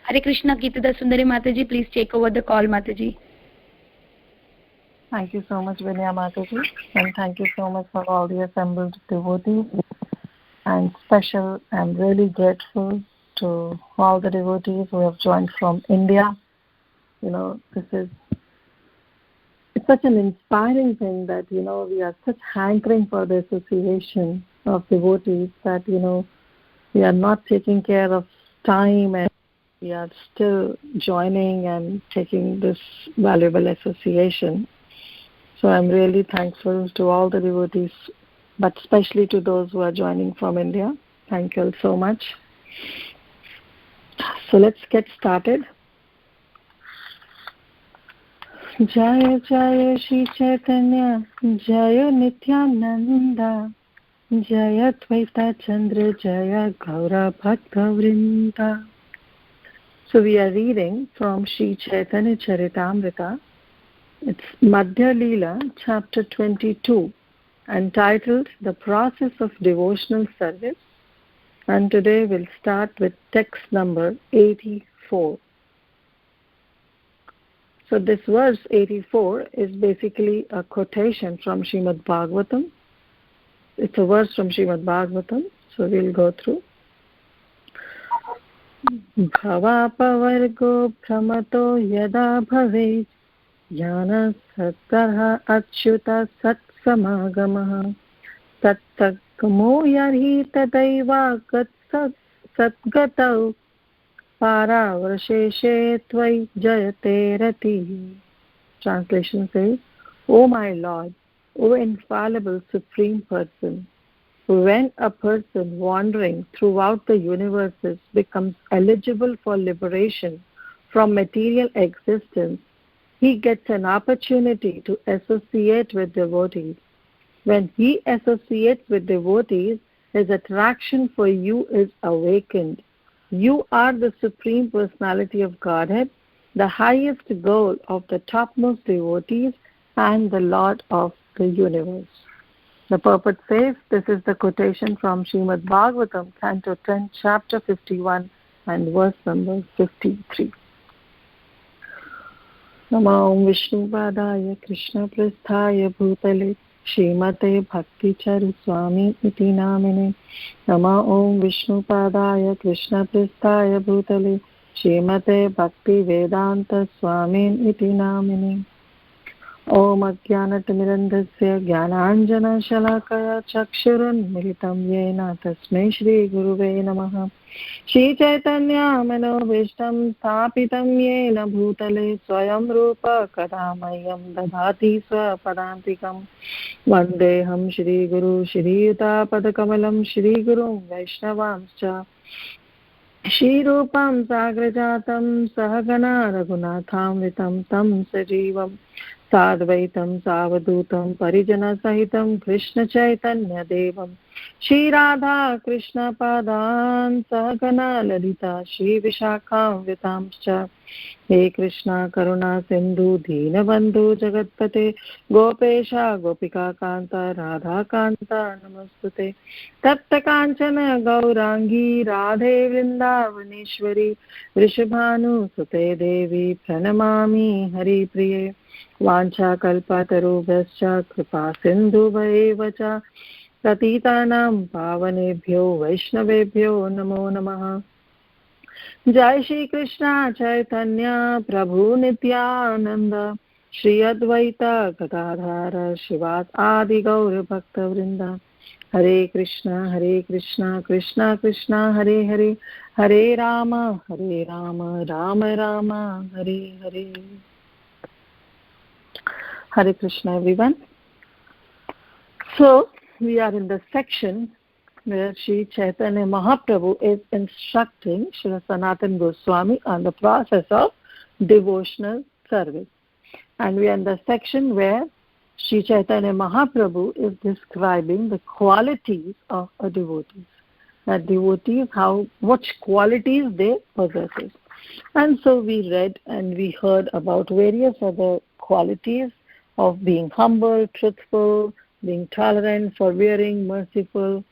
Hare Krishna, Geetida Sundari Mataji, please take over the call, Mataji. Thank you so much, Vinaya Mataji, and thank you so much for all the assembled devotees. And special, I'm really grateful to all the devotees who have joined from India. You know, it's such an inspiring thing that, you know, we are such hankering for the association of devotees that, you know, we are not taking care of time and we are still joining and taking this valuable association. So I'm really thankful to all the devotees, but especially to those who are joining from India. Thank you all so much. So let's get started. Jaya Jaya Shri Chaitanya, Jaya Nityananda, Jaya Dvaita Chandra, Jaya Gaura Bhakta Vrinda. So we are reading from Shri Chaitanya Charitamrita. It's Madhya Leela, chapter 22, entitled The Process of Devotional Service. And today we'll start with text number 84. So this verse 84 is basically a quotation from Srimad Bhagavatam. It's a verse from Srimad Bhagavatam, so we'll go through. Bhavapavargo pramato yada bhavet jnana sattarha achyuta satsamagamaha tattakamo yarhi tadaiva gat satgatau Paravrasheshe tvai jayate rati. Translation says, O my Lord, O infallible Supreme Person, when a person wandering throughout the universes becomes eligible for liberation from material existence, he gets an opportunity to associate with devotees. When he associates with devotees, his attraction for you is awakened. You are the Supreme Personality of Godhead, the highest goal of the topmost devotees, and the Lord of the universe. The purport says, this is the quotation from Srimad Bhagavatam, Canto 10, Chapter 51, and verse number 53. Namo Vishnu Padaya Krishna Prasthaya Bhutale Shrimate Bhakti Charu Swami iti namine. Nama Om Vishnu Padaya Krishna Prasthaya Bhutale Shrimate Bhakti Vedanta Swami iti namine. Om Ajnanatirandasya Jnananjana Shalakaya Chakshurun Militam Yena Tasmai Shri Guruve Namaha. Shri Chaitanya Manobhishtam Sthapitam Yena Bhutale Swayam Rupa Kadamayam Dadhati Swapadantikam. Vandeham Shri Guru Shri Yuta Padakamalam Shri Guru Vaishnavamscha Shri Rupam Sagrajatam Sahagana Raghunatham Tam Sajivam Sadvaitam Savadutam Parijana Sahitam Krishna Chaitanya Devam Shri Radha Krishna Padan Sahagana Lalita Shri Vishakham Vitamscha. He Krishna Karuna Sindhu Deenabandhu Jagatpate Gopesha Gopika Kanta Radha Kanta Namastute Tatta Kanchana Gaurangi Radhe Vrindavaneshwari Vrishabhanu Sute Devi Pranamami Hari Priye Vancha Kalpatarubhascha Kripa Sindhu Vaevacha Patitanam Pavanebhyo Vaishnavebhyo Namo Namaha. Jai Shri Krishna Chaitanya Prabhu Nityananda Shri Advaita Gadadhara Shivas Adi Gaura Bhakta Vrinda. Hare Krishna Krishna Krishna Hare Hare Hare Rama Rama Rama Hare Hare. Hare Krishna everyone. So we are in the section where Sri Chaitanya Mahaprabhu is instructing Sri Sanatana Goswami on the process of devotional service. And we are in the section where Sri Chaitanya Mahaprabhu is describing the qualities of a devotee. That devotees, what qualities they possess. And so we read and we heard about various other qualities of being humble, truthful, being tolerant, forbearing, merciful,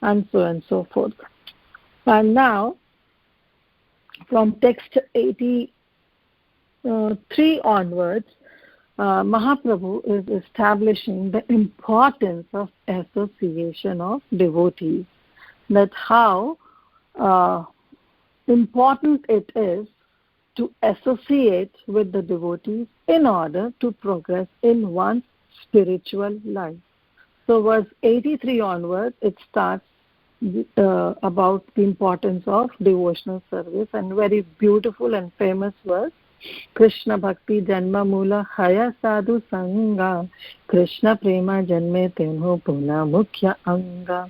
and so on and so forth. And now from text 83 onwards, Mahaprabhu is establishing the importance of association of devotees, that how important it is to associate with the devotees in order to progress in one's spiritual life. So verse 83 onwards, it starts about the importance of devotional service, and very beautiful and famous verse, Krishna Bhakti Janma Mula Haya Sadhu Sangha Krishna Prema Janme Tenho Puna Mukhya Anga.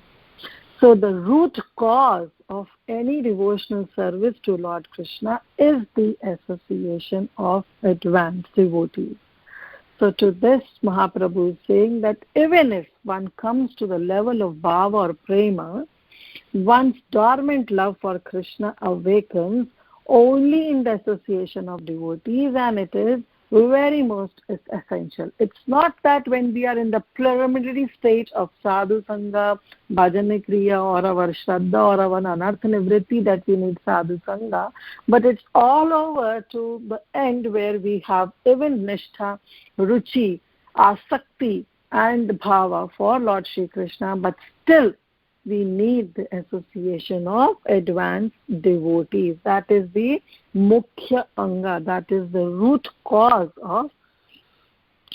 So the root cause of any devotional service to Lord Krishna is the association of advanced devotees. So to this, Mahaprabhu is saying that even if one comes to the level of bhava or prema, one's dormant love for Krishna awakens only in the association of devotees, and it is very most essential. It's not that when we are in the preliminary stage of sadhu sangha, bhajana kriya, or our shraddha or our anartha nivritti that we need sadhu sangha, but it's all over to the end where we have even nishtha, ruchi, asakti and bhava for Lord Shri Krishna, but still we need the association of advanced devotees. That is the mukhya anga, that is the root cause of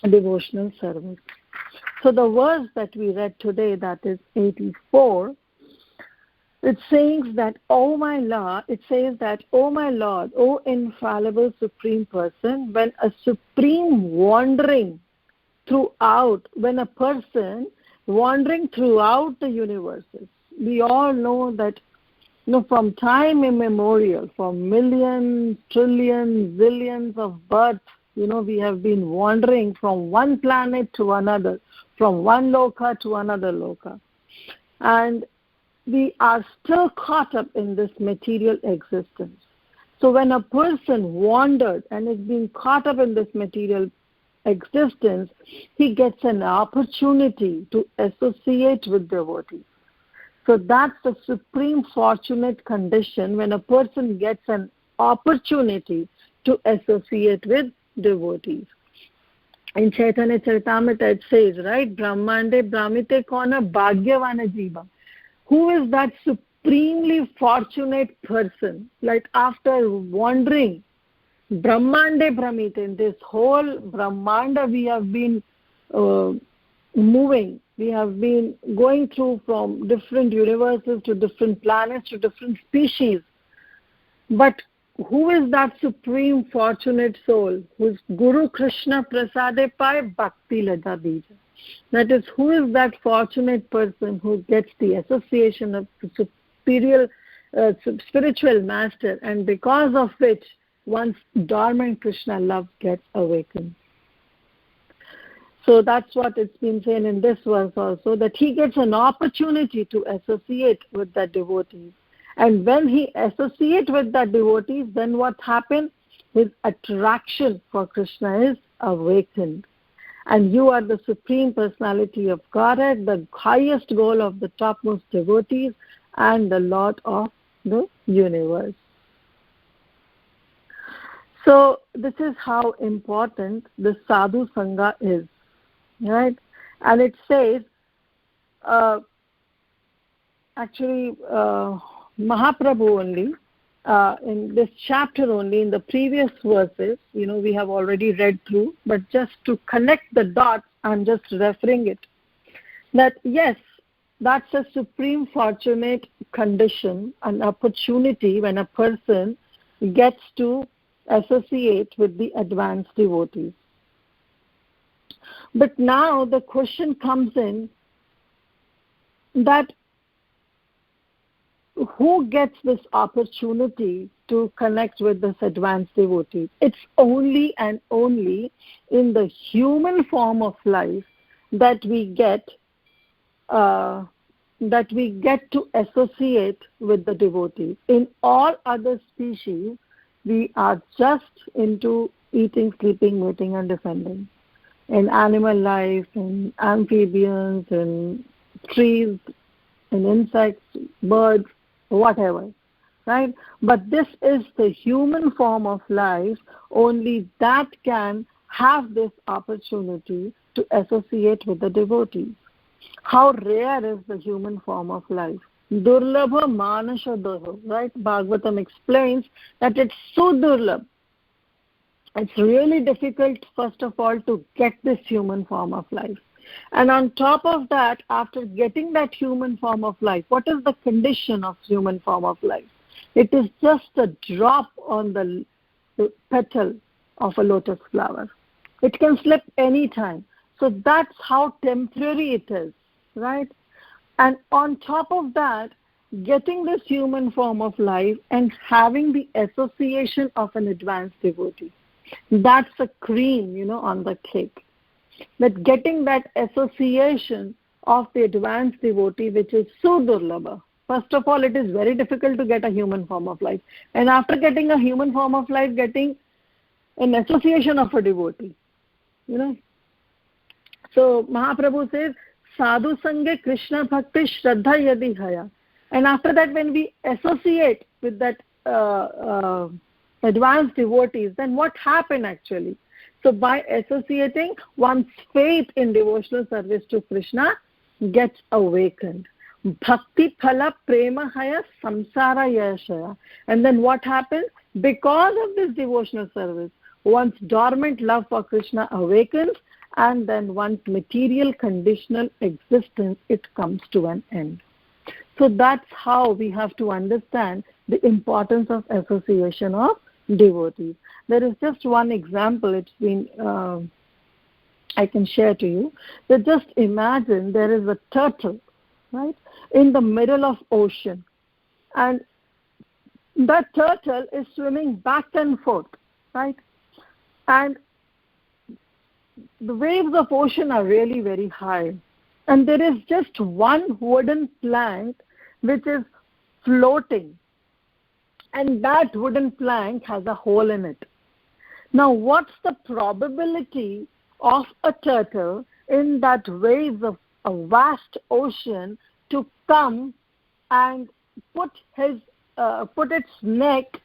devotional service. So the verse that we read today, that is 84, it says that, O my Lord, O infallible Supreme Person, when a supreme wandering throughout, when a person wandering throughout the universes. We all know that from time immemorial, for millions, trillions, zillions of births, we have been wandering from one planet to another, from one loka to another loka. And we are still caught up in this material existence. So when a person wandered and is being caught up in this material existence, he gets an opportunity to associate with devotees. So that's the supreme fortunate condition, when a person gets an opportunity to associate with devotees. In Chaitanya Charitamrita it says, right, Brahmande Brahmite Kona Bhagyavana Jiva. Who is that supremely fortunate person? Like after wandering Brahmande Brahmite, in this whole Brahmanda we have been moving. We have been going through from different universes to different planets to different species. But who is that supreme fortunate soul? Whose Guru Krishna Prasade Pai Bhakti Lada Bija. That is, who is that fortunate person who gets the association of the superior spiritual master, and because of which one's dormant Krishna love gets awakened. So that's what it's been saying in this verse also, that he gets an opportunity to associate with the devotees. And when he associates with the devotees, then what happens? His attraction for Krishna is awakened. And you are the Supreme Personality of Godhead, the highest goal of the topmost devotees, and the Lord of the universe. So this is how important the sadhu sangha is, right? And it says, Mahaprabhu only, in this chapter only, in the previous verses, we have already read through, but just to connect the dots, I'm just referring it. That yes, that's a supreme fortunate condition, an opportunity when a person gets to associate with the advanced devotees. But now the question comes in that who gets this opportunity to connect with this advanced devotee? It's only and only in the human form of life that we get to associate with the devotees. In all other species, we are just into eating, sleeping, mating, and defending. In animal life, in amphibians, in trees, in insects, birds, whatever. right? But this is the human form of life. Only that can have this opportunity to associate with the devotees. How rare is the human form of life? Durlabha manasha doho, right? Bhagavatam explains that it's so durlabh. It's really difficult, first of all, to get this human form of life. And on top of that, after getting that human form of life, what is the condition of human form of life? It is just a drop on the petal of a lotus flower. It can slip any time. So that's how temporary it is, right? And on top of that, getting this human form of life and having the association of an advanced devotee, that's a cream, on the cake. That getting that association of the advanced devotee, which is so durlabha. First of all, it is very difficult to get a human form of life. And after getting a human form of life, getting an association of a devotee. So Mahaprabhu says, Sadhu Sange Krishna Bhakti Shraddha Yadi Haya. And after that, when we associate with that advanced devotees, then what happened actually? So by associating, one's faith in devotional service to Krishna gets awakened. Bhakti phala prema haya samsara yashaya. And then what happens? Because of this devotional service, one's dormant love for Krishna awakens, and then one's material conditional existence, it comes to an end. So that's how we have to understand the importance of association of devotees. There is just one example. It's been I can share to you. So just imagine there is a turtle, right, in the middle of ocean, and that turtle is swimming back and forth, right? And the waves of ocean are really very high, and there is just one wooden plank which is floating, and that wooden plank has a hole in it. Now, what's the probability of a turtle in that waves of a vast ocean to come and put its neck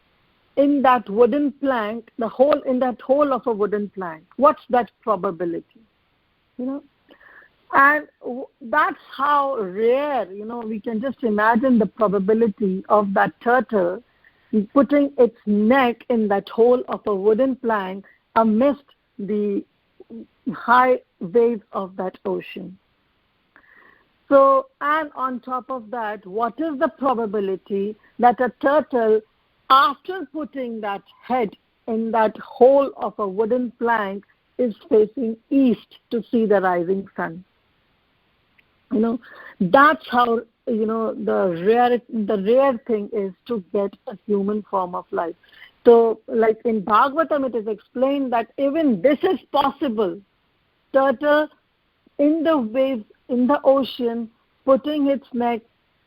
in that wooden plank, the hole in that hole of a wooden plank? What's that probability? And that's how rare, we can just imagine the probability of that turtle putting its neck in that hole of a wooden plank amidst the high waves of that ocean. So, and on top of that, what is the probability that a turtle, after putting that head in that hole of a wooden plank, is facing east to see the rising sun? That's how, the rare thing is to get a human form of life. So, like in Bhagavatam, it is explained that even this is possible. Turtle in the waves, in the ocean, putting its neck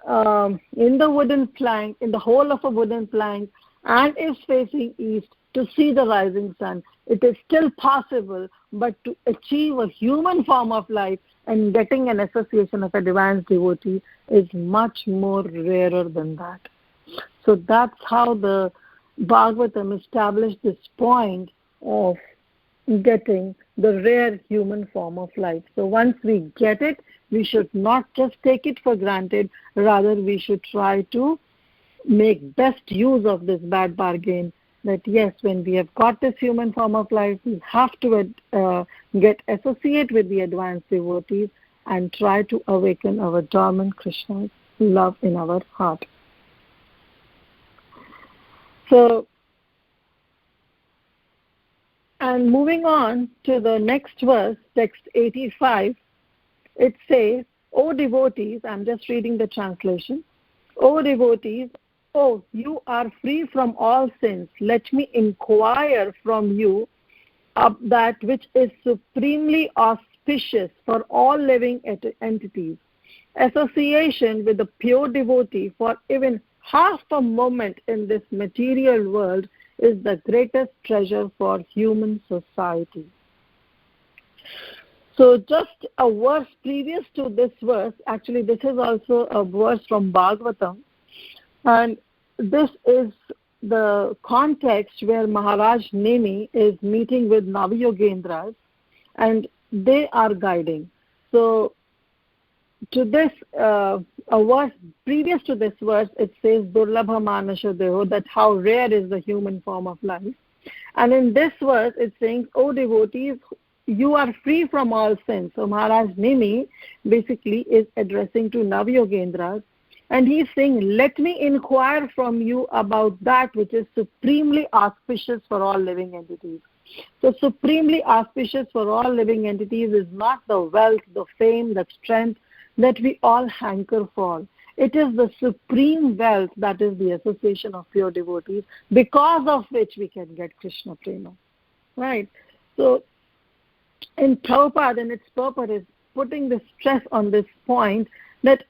in the wooden plank, in the hole of a wooden plank, and is facing east to see the rising sun. It is still possible, but to achieve a human form of life and getting an association of a divine devotee is much more rarer than that. So that's how the Bhagavatam established this point of getting the rare human form of life. So once we get it, we should not just take it for granted, rather we should try to make best use of this bad bargain, that yes, when we have got this human form of life, we have to get associate with the advanced devotees and try to awaken our dormant Krishna's love in our heart. So, and moving on to the next verse, text 85, it says, O devotees, I'm just reading the translation, O devotees, oh, you are free from all sins. Let me inquire from you of that which is supremely auspicious for all living entities. Association with the pure devotee for even half a moment in this material world is the greatest treasure for human society. So just a verse previous to this verse, actually this is also a verse from Bhagavatam, and this is the context where Maharaj Nemi is meeting with Navayogendras, and they are guiding. So to this, a verse previous to this verse, it says Durlabha Manasha Deho, that how rare is the human form of life. And in this verse, it's saying, "O devotees, you are free from all sins." So Maharaj Nimi basically is addressing to Navayogendras, and he's saying, "Let me inquire from you about that which is supremely auspicious for all living entities." So supremely auspicious for all living entities is not the wealth, the fame, the strength that we all hanker for. It is the supreme wealth that is the association of pure devotees, because of which we can get Krishna Prema. Right? So in Prabhupada, and its purport is putting the stress on this point that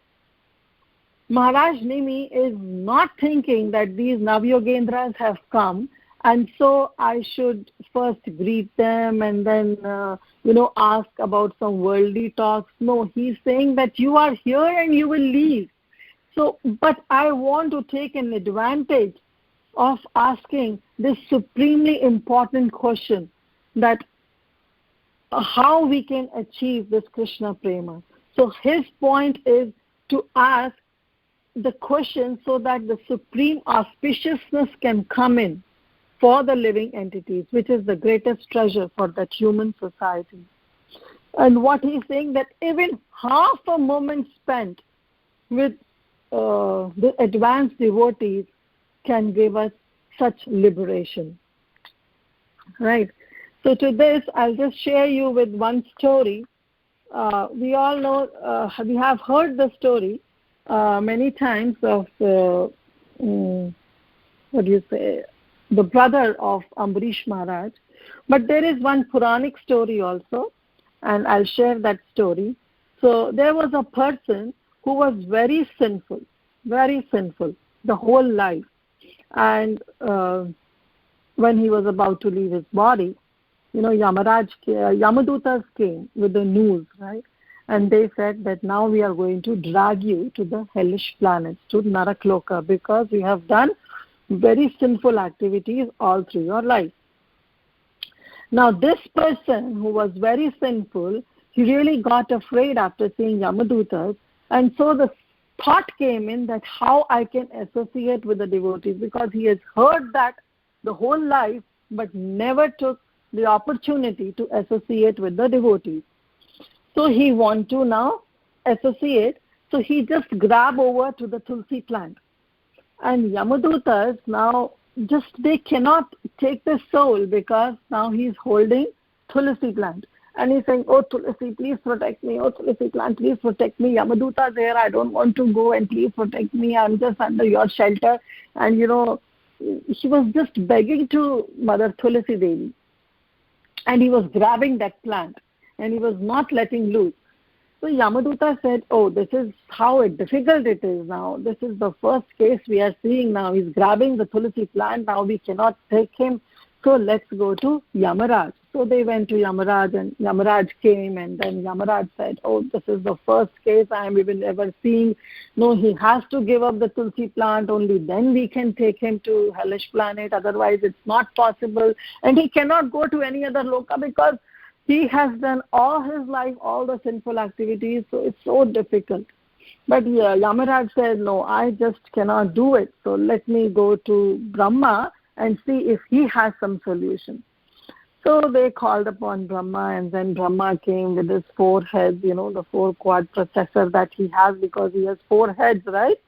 Maharaj Nimi is not thinking that these Navayogendras have come, and so I should first greet them and then, ask about some worldly talks. No, he's saying that you are here and you will leave. So, but I want to take an advantage of asking this supremely important question, that how we can achieve this Krishna Prema. So his point is to ask the question so that the supreme auspiciousness can come in for the living entities, which is the greatest treasure for that human society. And what he's saying, that even half a moment spent with the advanced devotees can give us such liberation. Right? So to this, I'll just share you with one story. We all know, we have heard the story many times of, the brother of Ambarish Maharaj. But there is one Puranic story also, and I'll share that story. So there was a person who was very sinful, the whole life. And when he was about to leave his body, Yamadutas came with the news, right? And they said that now we are going to drag you to the hellish planets, to Narakloka, because you have done very sinful activities all through your life. Now this person who was very sinful, he really got afraid after seeing Yamadutas, and so the thought came in that how I can associate with the devotees, because he has heard that the whole life but never took the opportunity to associate with the devotees. So he want to now associate, so he just grab over to the Tulsi plant. And Yamadutas now they cannot take the soul, because now he's holding Tulsi plant. And he's saying, "Oh Tulsi, please protect me. Oh Tulsi plant, please protect me. Yamaduta is here. I don't want to go, and please protect me. I'm just under your shelter." And he was just begging to Mother Tulsi Devi. And he was grabbing that plant, and he was not letting loose. So Yamaduta said, "Oh, this is how difficult it is now. This is the first case we are seeing now. He's grabbing the Tulsi plant. Now we cannot take him. So let's go to Yamaraj." So they went to Yamaraj, and Yamaraj came, and then Yamaraj said, "Oh, this is the first case I am even ever seeing. No, he has to give up the Tulsi plant. Only then we can take him to hellish planet. Otherwise, it's not possible. And he cannot go to any other loka, because he has done all his life all the sinful activities, so it's so difficult." But Yamaraj said, "No, I just cannot do it. So let me go to Brahma and see if he has some solution." So they called upon Brahma, and then Brahma came with his 4 heads, the 4-quad processor that he has, because he has 4 heads, right?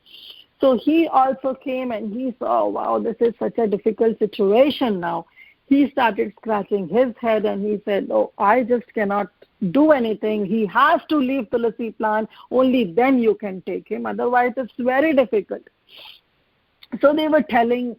So he also came, and he saw, wow, this is such a difficult situation now. He started scratching his head, and he said, "Oh, I just cannot do anything. He has to leave Tulsi plant. Only then you can take him. Otherwise, it's very difficult." So they were telling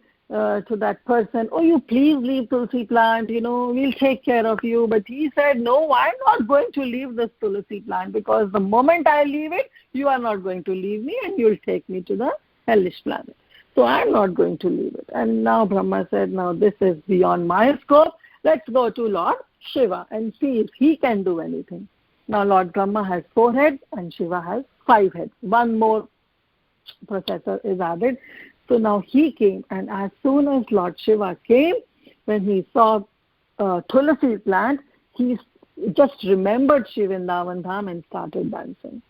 to that person, "Oh, you please leave Tulsi plant. We'll take care of you." But he said, "No, I'm not going to leave this Tulsi plant, because the moment I leave it, you are not going to leave me, and you'll take me to the hellish planet. So I'm not going to leave it." And now Brahma said, "Now this is beyond my scope. Let's go to Lord Shiva and see if he can do anything." Now Lord Brahma has 4 heads and Shiva has 5 heads. One more processor is added. So now he came, and as soon as Lord Shiva came, when he saw Tulasi plant, he just remembered Shivindavan Dham and started dancing.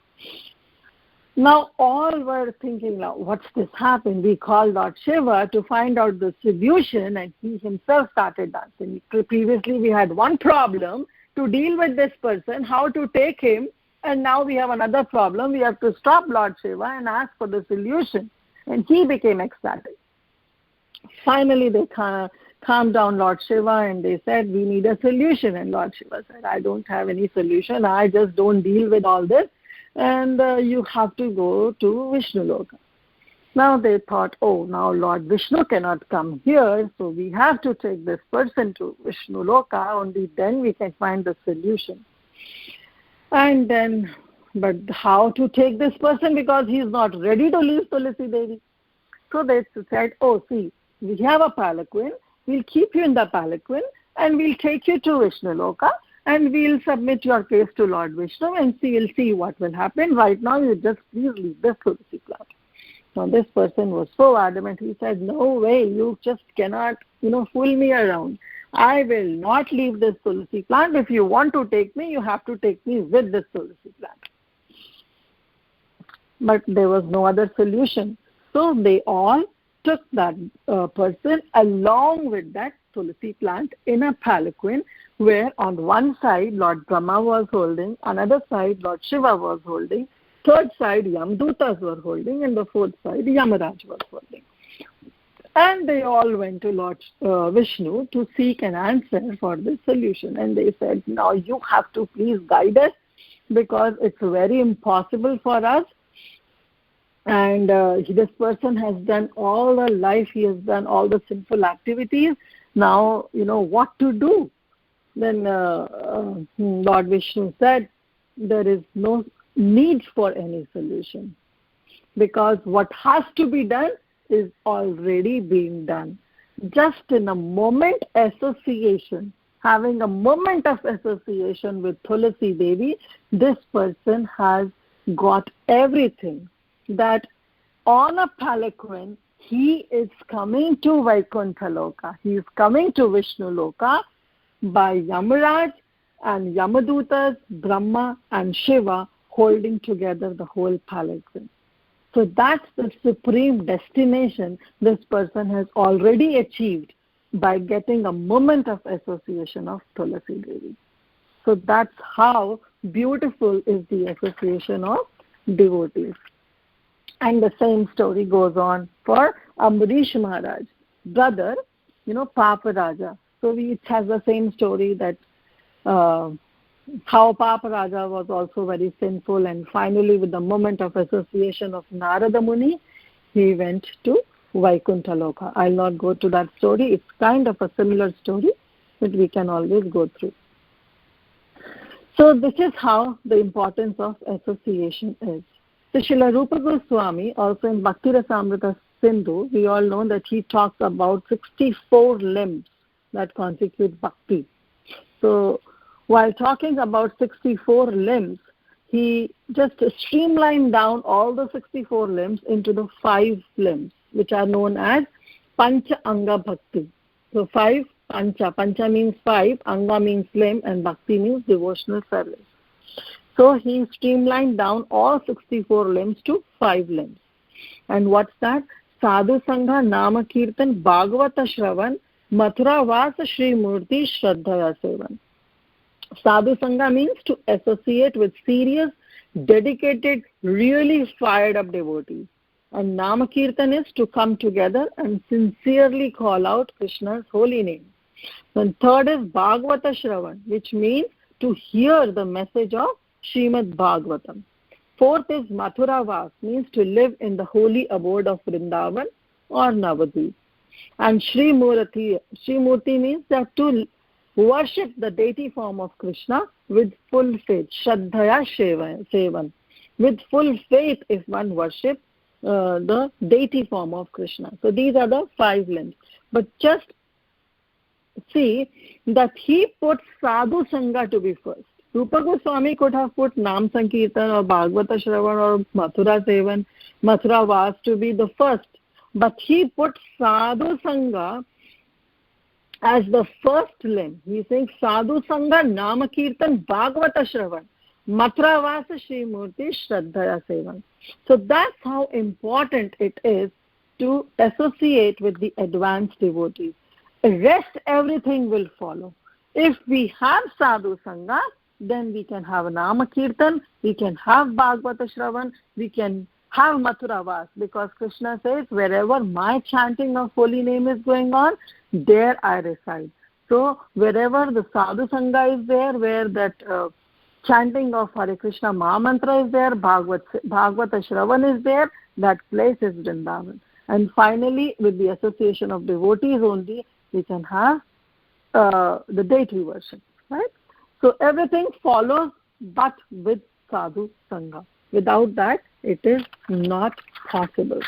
Now all were thinking, now what's this happened? We called Lord Shiva to find out the solution, and he himself started dancing. Previously we had one problem to deal with this person, how to take him, and now we have another problem. We have to stop Lord Shiva and ask for the solution. And he became ecstatic. Finally they calmed down Lord Shiva and they said, we need a solution. And Lord Shiva said, I don't have any solution. I just don't deal with all this. And you have to go to Vishnu Loka. Now they thought, oh, now Lord Vishnu cannot come here, so we have to take this person to Vishnu Loka, only then we can find the solution. And then, but how to take this person, because he is not ready to leave Tulasi Devi. So they said, oh, see, we have a palanquin, we'll keep you in the palanquin and we'll take you to Vishnu Loka and we'll submit your case to Lord Vishnu and we'll see what will happen. Right now, you just please leave this Tulasi plant. Now this person was so adamant. He said, no way, you just cannot, fool me around. I will not leave this Tulasi plant. If you want to take me, you have to take me with this Tulasi plant. But there was no other solution. So they all took that person along with that Tulasi plant in a palanquin, where on one side Lord Brahma was holding, another side Lord Shiva was holding, third side Yamdutas were holding, and the fourth side Yamaraj was holding. And they all went to Lord Vishnu to seek an answer for this solution. And they said, now you have to please guide us, because it's very impossible for us. And this person has done all the life, he has done all the sinful activities. Now, what to do? Then Lord Vishnu said, there is no need for any solution, because what has to be done is already being done. Just in a moment association, having a moment of association with Tulasi Devi, this person has got everything. That on a palanquin, he is coming to Vaikuntha Loka. He is coming to Vishnu Loka by Yamaraj and Yamadutas, Brahma and Shiva holding together the whole palanquin. So that's the supreme destination this person has already achieved by getting a moment of association of Tulasi Devi. So that's how beautiful is the association of devotees. And the same story goes on for Ambarish Maharaj, brother, Papa Raja. So it has the same story, that how Papa Raja was also very sinful, and finally with the moment of association of Narada Muni, he went to Vaikuntha Loka. I'll not go to that story. It's kind of a similar story, but we can always go through. So this is how the importance of association is. So Srila Rupa Goswami, also in Bhakti Rasamrita Sindhu, we all know that he talks about 64 limbs that constitute bhakti. So while talking about 64 limbs, he just streamlined down all the 64 limbs into the 5 limbs, which are known as Pancha Anga Bhakti. So 5 Pancha. Pancha means 5, Anga means limb, and Bhakti means devotional service. So he streamlined down all 64 limbs to 5 limbs. And what's that? Sadhu Sangha, Nama Kirtan, Bhagavata Shravan, Mathura Vasa Shri Murti Shraddhaya Sevan. Sadhu Sangha means to associate with serious, dedicated, really fired up devotees. And Nama Kirtan is to come together and sincerely call out Krishna's holy name. Then third is Bhagavata Shravan, which means to hear the message of Srimad Bhagavatam. Fourth is Mathura Vas, means to live in the holy abode of Vrindavan or Navadvip. And Shri Murti means that to worship the deity form of Krishna with full faith, Shraddhaya Sevan. With full faith if one worships the deity form of Krishna. So these are the 5 limbs. But just see that he put Sadhu Sangha to be first. Rupa Goswami could have put Nam Sankirtan or Bhagavata Shravan or Mathura Sevan, Mathura Vas to be the first. but he put sadhu sangha as the first limb. He is saying sadhu sangha, nama kirtan, bhagavata shravan, matravasa Shri Murti shraddhaya sevan. So that's how important it is to associate with the advanced devotees. Rest, everything will follow. If we have sadhu sangha, then we can have nama kirtan, we can have bhagavata shravan, we can have mathura vas, because Krishna says wherever my chanting of holy name is going on, there I reside. So wherever the sadhu sangha is there, where that chanting of Hare Krishna Maha Mantra is there, Bhagavata Shravan is there, that place is Vrindavan. And finally, with the association of devotees only, we can have the deity worship, right? So everything follows, but with sadhu sangha. Without that, it is not possible.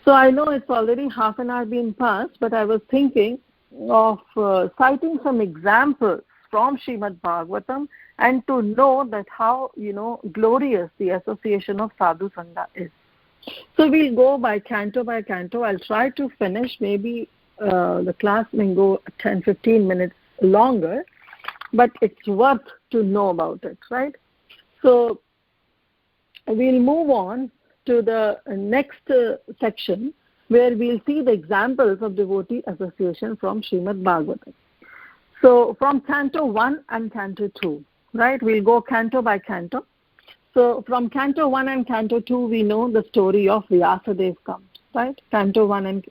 So I know it's already half an hour been passed, but I was thinking of citing some examples from Srimad Bhagavatam, and to know that how, glorious the association of sadhu sangha is. So we'll go by canto. I'll try to finish. Maybe the class may go 10-15 minutes longer, but it's worth to know about it, right? So we'll move on to the next section, where we'll see the examples of devotee association from Srimad Bhagavatam. So from Canto 1 and Canto 2, right? We'll go canto by canto. So from Canto 1 and Canto 2, we know the story of Vyasadeva comes, right? Canto 1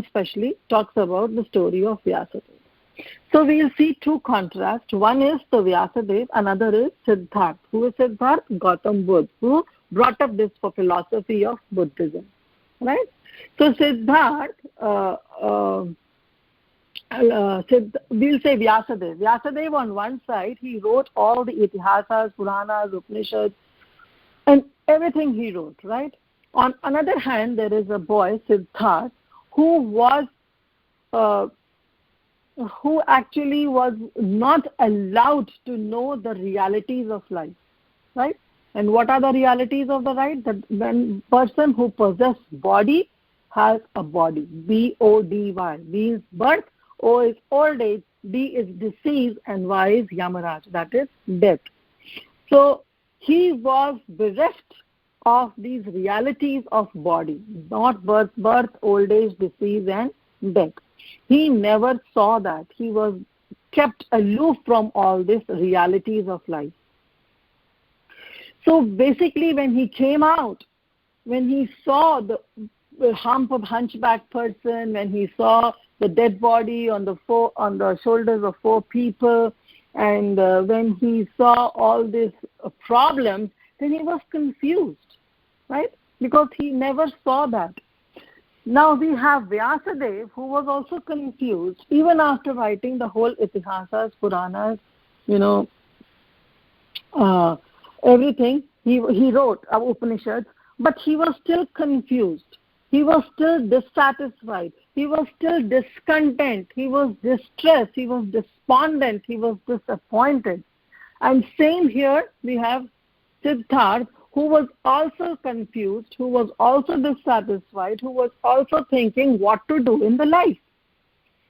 especially talks about the story of Vyasadeva. So we'll see two contrasts. One is the Vyasadeva, another is Siddhartha. Who is Siddhartha? Gautam Buddha, who brought up this philosophy of Buddhism, right? So Siddhartha, we'll say Vyasadeva. Vyasadeva on one side, he wrote all the Itihasas, Puranas, Upanishads, and everything he wrote, right? On another hand, there is a boy, Siddhartha, who actually was not allowed to know the realities of life, right? And what are the realities of the life? That when person who possesses body has a body, B-O-D-Y, B is birth, O is old age, D is disease, and Y is Yamaraj, that is death. So he was bereft of these realities of body, not birth, old age, disease, and death. He never saw that. He was kept aloof from all these realities of life. So basically, when he came out, when he saw the hunchback person, when he saw the dead body on the shoulders of four people, and when he saw all these problems, then he was confused, right? Because he never saw that. Now we have Vyasadeva, who was also confused, even after writing the whole Itihasas, Puranas, everything. He wrote Upanishads, but he was still confused. He was still dissatisfied. He was still discontent. He was distressed. He was despondent. He was disappointed. And same here, we have Siddhartha, who was also confused, who was also dissatisfied, who was also thinking what to do in the life,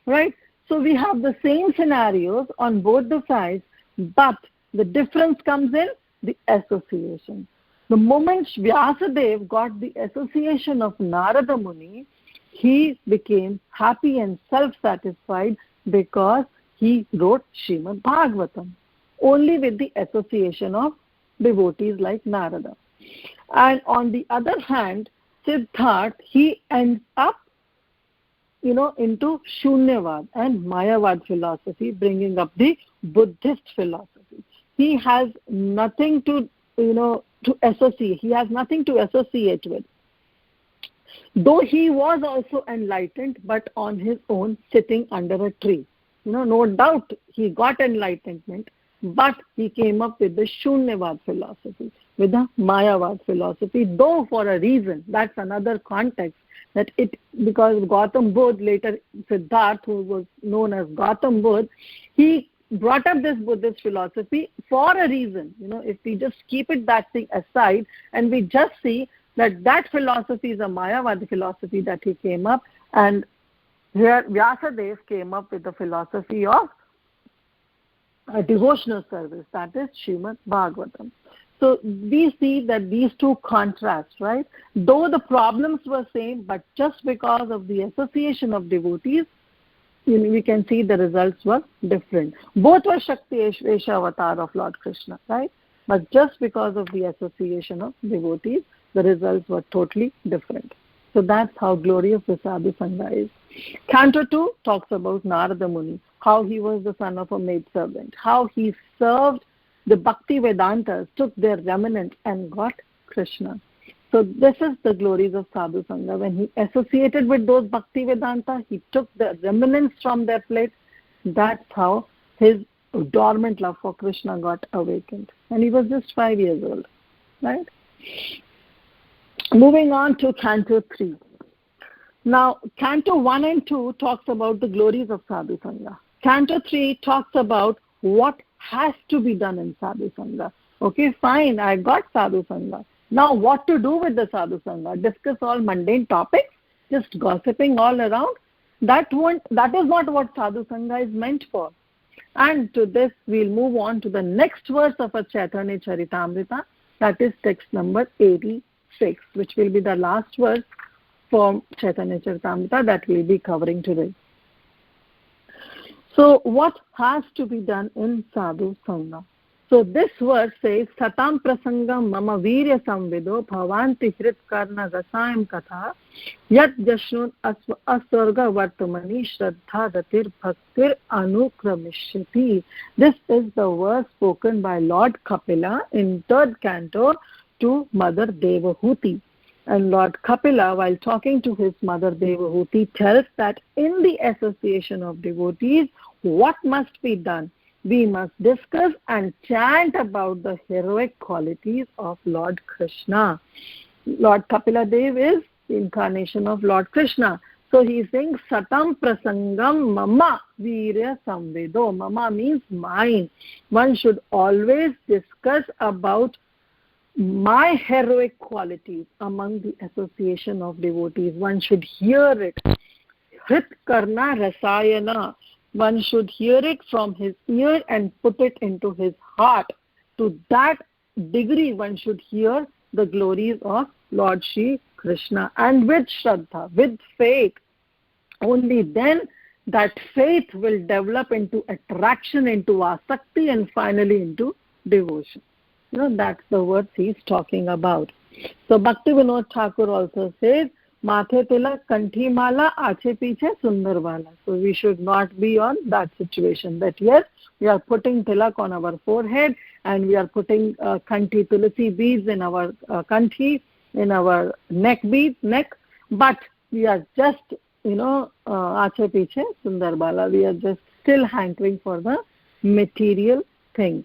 right? So we have the same scenarios on both the sides, but the difference comes in the association. The moment Vyasadeva got the association of Narada Muni, he became happy and self-satisfied because he wrote Srimad Bhagavatam, only with the association of devotees like Narada. And on the other hand, Siddhartha, he ends up, into Shunyavad and Mayavad philosophy, bringing up the Buddhist philosophy. He has nothing to associate. He has nothing to associate with. Though he was also enlightened, but on his own, sitting under a tree. No doubt he got enlightenment, but he came up with the Shunyavad philosophy, with the Mayavad philosophy, though for a reason. That's another context. Because Gautam Buddha, later Siddhartha, who was known as Gautam Buddha, he brought up this Buddhist philosophy for a reason. If we just keep that thing aside and we just see that philosophy is a Mayavadi philosophy that he came up, and here Vyasadeva came up with the philosophy of a devotional service, that is Srimad Bhagavatam. So we see that these two contrast, right? Though the problems were same, but just because of the association of devotees, we can see the results were different. Both were Shakti Esha avatar of Lord Krishna, right? But just because of the association of devotees, the results were totally different. So that's how glorious the Sadhu Sangha is. Canto 2 talks about Narada Muni, how he was the son of a maidservant, how he served the Bhakti Vedantas, took their remnant and got Krishna. So this is the glories of Sadhu Sangha. When he associated with those Bhakti Vedanta, he took the remnants from their plate. That's how his dormant love for Krishna got awakened. And he was just 5 years old, right? Moving on to Canto 3. Now, Canto 1 and 2 talks about the glories of Sadhu Sangha. Canto 3 talks about what has to be done in Sadhu Sangha. Okay, fine, I got Sadhu Sangha. Now, what to do with the Sadhu Sangha? Discuss all mundane topics, just gossiping all around? That is not what Sadhu Sangha is meant for. And to this, we'll move on to the next verse of a Chaitanya Charitamrita, that is text number 86, which will be the last verse from Chaitanya Charitamrita that we'll be covering today. So what has to be done in Sadhu Sangha? So this verse says, Satam prasangam mama virya samvido bhavanti hrit karna rasayam katha yat jashnun asvarga vartamani shraddha datir bhaktir anukramishati. This is the verse spoken by Lord Kapila in 3rd canto to Mother Devahuti. And Lord Kapila, while talking to his mother Devahuti, tells that in the association of devotees, what must be done? We must discuss and chant about the heroic qualities of Lord Krishna. Lord Kapila Dev is the incarnation of Lord Krishna. So he is saying, Satam prasangam mama virya samvedo. Mama means mine. One should always discuss about my heroic qualities among the association of devotees. One should hear it. Hrit karna rasayana. One should hear it from his ear and put it into his heart. To that degree, one should hear the glories of Lord Shri Krishna. And with Shraddha, with faith, only then that faith will develop into attraction, into asakti, and finally into devotion. That's the words he's talking about. So Bhakti Vinod Thakur also says, Mathe tilak, kanthi mala, aache piche sundar wala. So we should not be on that situation. That yes, we are putting tilak on our forehead and we are putting kanthi tulasi beads in our kanthi, in our neck, but we are just, aache piche sundar wala. We are just still hankering for the material things.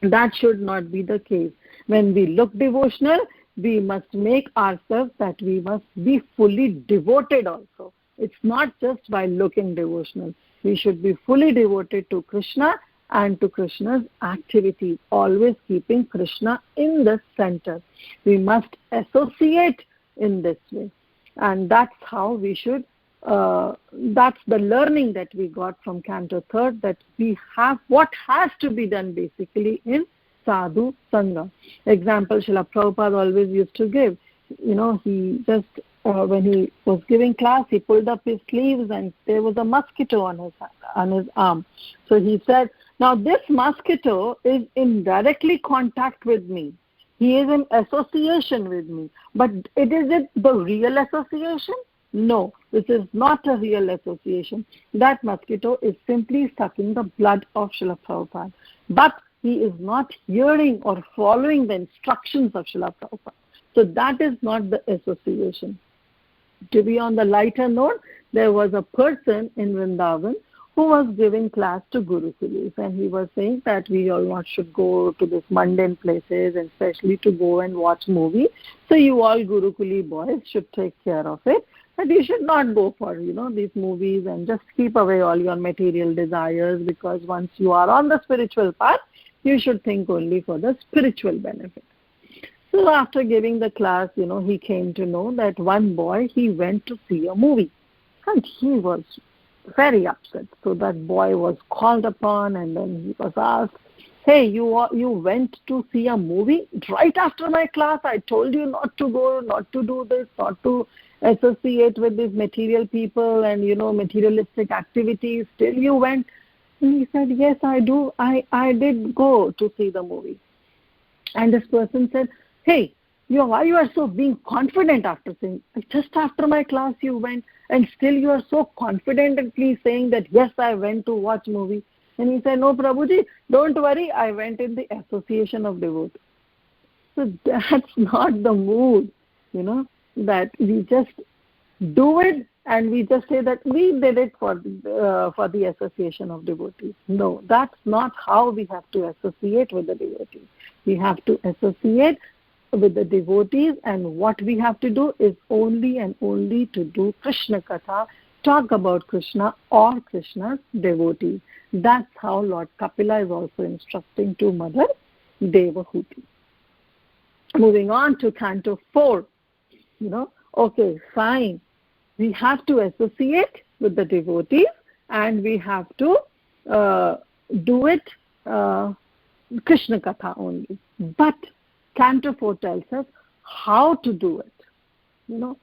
That should not be the case. When we look devotional, we must make ourselves that we must be fully devoted also. It's not just by looking devotional. We should be fully devoted to Krishna and to Krishna's activities, always keeping Krishna in the center. We must associate in this way. And that's how we should, that's the learning that we got from Canto 3rd, that we have what has to be done basically in Sadhu Sangha. Example, Srila Prabhupada always used to give. He just, when he was giving class, he pulled up his sleeves and there was a mosquito on his arm. So he said, now this mosquito is in directly contact with me. He is in association with me. But is it the real association? No, this is not a real association. That mosquito is simply sucking the blood of Srila Prabhupada. But he is not hearing or following the instructions of Srila Prabhupada. So that is not the association. To be on the lighter note, there was a person in Vrindavan who was giving class to Gurukulis, and he was saying that we all not should go to these mundane places, and especially to go and watch movies. So you all Gurukuli boys should take care of it. But you should not go for, these movies and just keep away all your material desires, because once you are on the spiritual path, you should think only for the spiritual benefit. So So after giving the class, he came to know that one boy, he went to see a movie. And he was very upset. So that boy was called upon, and then he was asked, hey, you went to see a movie right after my class? I told you not to go, not to do this, not to associate with these material people and, materialistic activities. Still you went. And he said, yes, I do. I did go to see the movie. And this person said, hey, why you are so being confident after saying, just after my class you went, and still you are so confidently saying that, yes, I went to watch movie. And he said, no, Prabhuji, don't worry, I went in the association of devotees. So that's not the mood, that we just do it and we just say that we did it for the association of devotees. No, that's not how we have to associate with the devotees. We have to associate with the devotees, and what we have to do is only and only to do Krishna Katha, talk about Krishna or Krishna's devotees. That's how Lord Kapila is also instructing to Mother Devahuti. Moving on to Canto 4, okay, fine. We have to associate with the devotees and we have to do it Krishna Katha only. But Canto 4 tells us how to do it.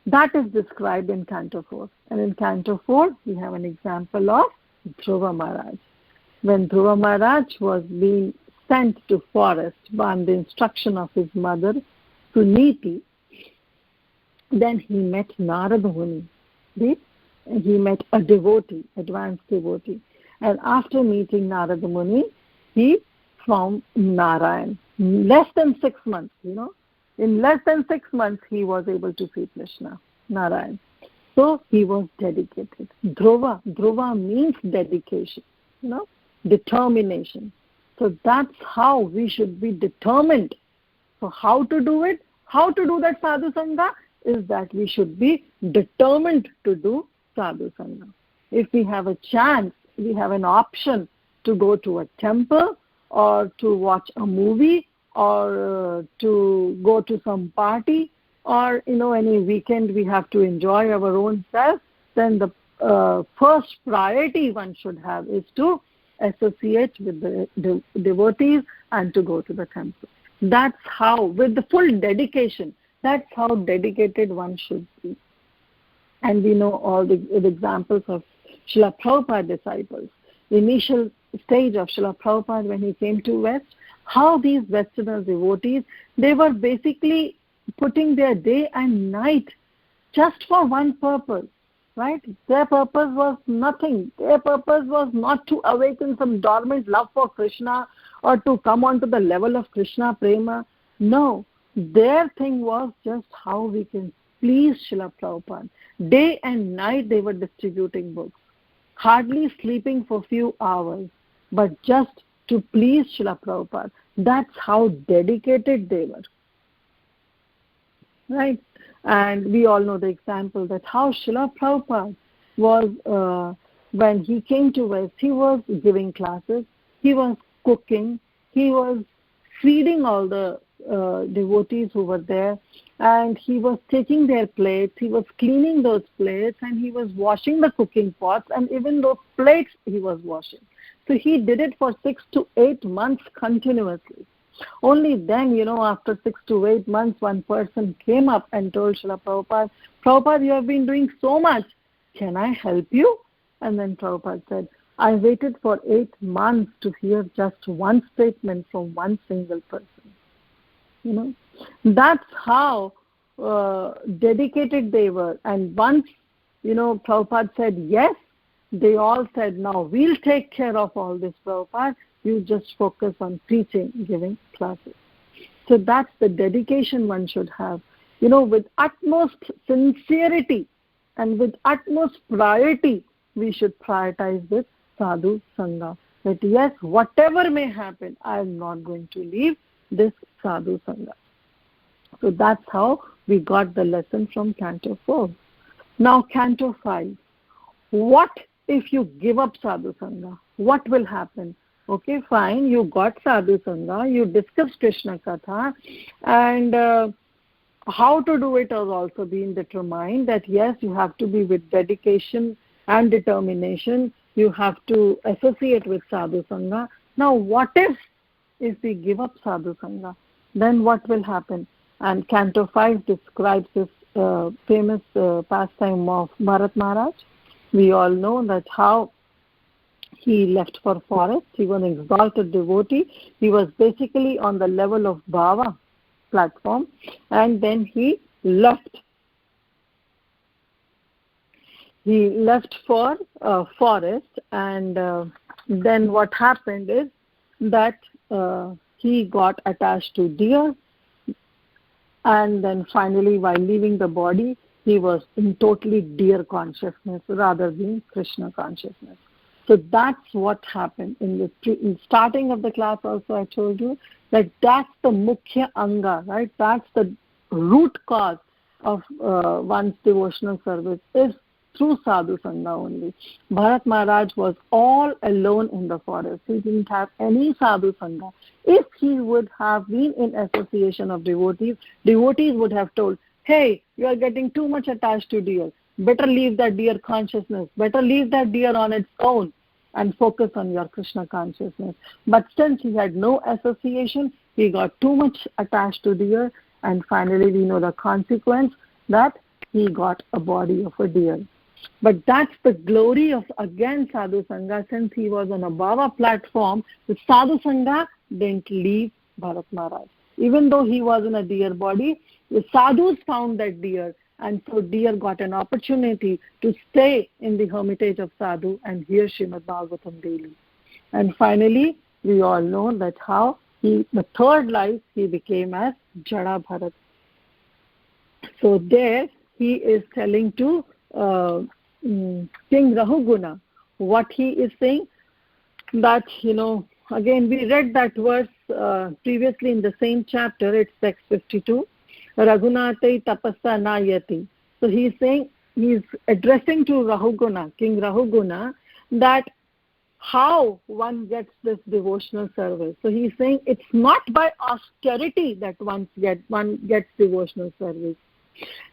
That is described in Canto 4. And in Canto 4, we have an example of Dhruva Maharaj. When Dhruva Maharaj was being sent to forest by the instruction of his mother, Suniti, then he met Narada Muni. He met a devotee, advanced devotee. And after meeting Narada Muni, he found Narayan. Less than 6 months, in less than 6 months, he was able to see Krishna, Narayan. So he was dedicated. Dhruva means dedication, determination. So that's how we should be determined. So how to do it? How to do that sadhu sangha is that we should be determined to do sadhu sangha. If we have a chance, we have an option to go to a temple or to watch a movie or to go to some party or, any weekend we have to enjoy our own self, then the first priority one should have is to associate with the devotees and to go to the temple. That's how, with the full dedication, that's how dedicated one should be. And we know all the examples of Srila Prabhupada disciples. The initial stage of Srila Prabhupada when he came to West, how these Westerners devotees, they were basically putting their day and night just for one purpose, right? Their purpose was nothing. Their purpose was not to awaken some dormant love for Krishna or to come onto the level of Krishna Prema. No, their thing was just how we can please Srila Prabhupada. Day and night they were distributing books, hardly sleeping for few hours, but just to please Srila Prabhupada. That's how dedicated they were. Right? And we all know the example that how Srila Prabhupada was, when he came to West, he was giving classes, he was cooking, he was feeding all the devotees who were there, and he was taking their plates, he was cleaning those plates, and he was washing the cooking pots, and even those plates he was washing. So he did it for 6 to 8 months continuously. Only then, after 6 to 8 months, one person came up and told Srila Prabhupada, Prabhupada, you have been doing so much. Can I help you? And then Prabhupada said, I waited for 8 months to hear just one statement from one single person. That's how dedicated they were. And once, Prabhupada said yes, they all said, now we'll take care of all this, Prabhupada. You just focus on preaching, giving classes. So that's the dedication one should have. With utmost sincerity and with utmost priority, we should prioritize this sadhu sangha. That yes, whatever may happen, I am not going to leave this sadhu sangha. So that's how we got the lesson from Canto 4. Now Canto 5. What if you give up sadhu sangha? What will happen? Okay, fine, you got sadhu sangha, you discussed Krishna Katha, and how to do it has also been determined, that yes, you have to be with dedication and determination, you have to associate with sadhu sangha. Now what if we give up sadhu sangha? Then what will happen? And Canto 5 describes this famous pastime of Bharat Maharaj. We all know that how he left for forest. He was an exalted devotee. He was basically on the level of Bhava platform, and then he left. He left for forest, and then what happened is that he got attached to deer, and then finally, while leaving the body, he was in totally deer consciousness rather than Krishna consciousness. So that's what happened in the starting of the class. Also, I told you that that's the mukhya anga, right? That's the root cause of one's devotional service is through sadhu sangha only. Bharat Maharaj was all alone in the forest. He didn't have any sadhu sangha. If he would have been in association of devotees, devotees would have told, hey, you are getting too much attached to deer. Better leave that deer consciousness. Better leave that deer on its own and focus on your Krishna consciousness. But since he had no association, he got too much attached to deer, and finally we know the consequence, that he got a body of a deer. But that's the glory of, again, sadhu sangha. Since he was on a Bhava platform, the sadhu sangha didn't leave Bharat Maharaj. Even though he was in a deer body, the sadhus found that deer, and so deer got an opportunity to stay in the hermitage of sadhu and hear Srimad Bhagavatam daily. And finally, we all know that how the third life, he became as Jada Bharat. So there he is telling to King Rahuguna what he is saying, that, again, we read that verse previously in the same chapter. It's text 52. Raghunate tapasa nayati. So he's saying, he's addressing to Rahuguna, King Rahuguna, that how one gets this devotional service. So he's saying it's not by austerity that one gets devotional service.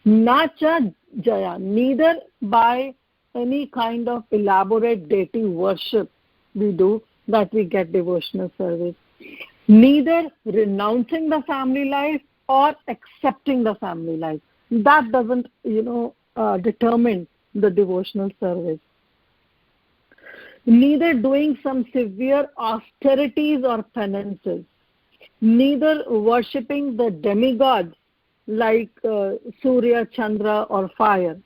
Nacha jaya, neither by any kind of elaborate deity worship we do that we get devotional service. Neither renouncing the family life or accepting the family life. That doesn't, determine the devotional service. Neither doing some severe austerities or penances. Neither worshipping the demigods like Surya, Chandra or fire.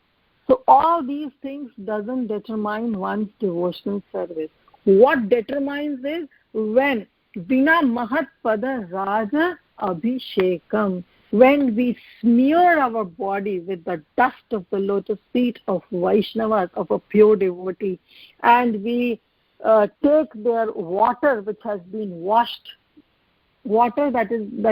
So all these things doesn't determine one's devotional service. What determines is when Vina Mahat Pada Raja Abhishekam, when we smear our body with the dust of the lotus feet of Vaishnavas, of a pure devotee, and we take their water which has been washed, water that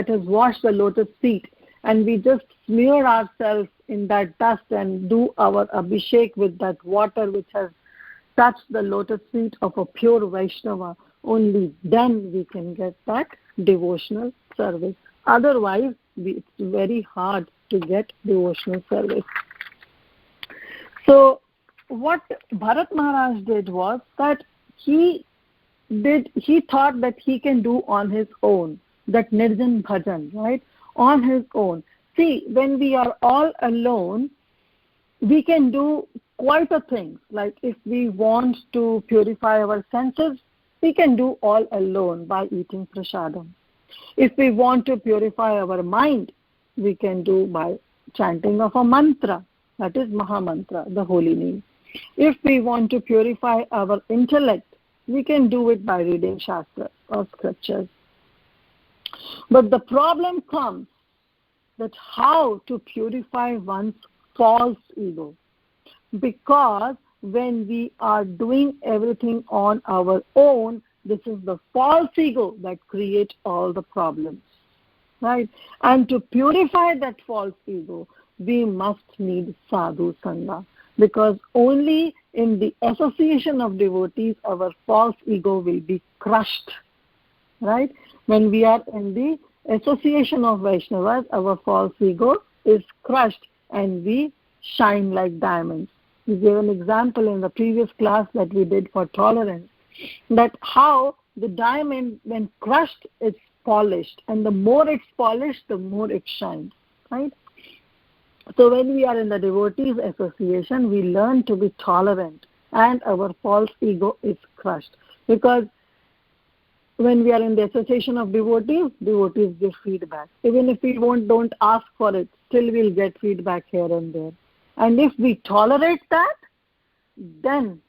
has washed the lotus feet, and we just smear ourselves in that dust and do our abhishek with that water which has touched the lotus feet of a pure Vaishnava, only then we can get that devotional service. Otherwise, it's very hard to get devotional service. So what Bharat Maharaj did was that he thought that he can do on his own, that Nirjan Bhajan, right? On his own. See, when we are all alone, we can do quite a thing. Like if we want to purify our senses, we can do all alone by eating prasadam. If we want to purify our mind, we can do by chanting of a mantra, that is Mahamantra, the holy name. If we want to purify our intellect, we can do it by reading Shastra or scriptures. But the problem comes that how to purify one's false ego. Because when we are doing everything on our own, this is the false ego that creates all the problems, right? And to purify that false ego, we must need sadhu sangha, because only in the association of devotees, our false ego will be crushed, right? When we are in the association of Vaishnavas, our false ego is crushed and we shine like diamonds. We gave an example in the previous class that we did for tolerance, that how the diamond, when crushed, it's polished, and the more it's polished, the more it shines, right? So when we are in the devotees association, we learn to be tolerant and our false ego is crushed. Because when we are in the association of devotees, devotees give feedback. Even if we don't ask for it, still we'll get feedback here and there. And if we tolerate that, then,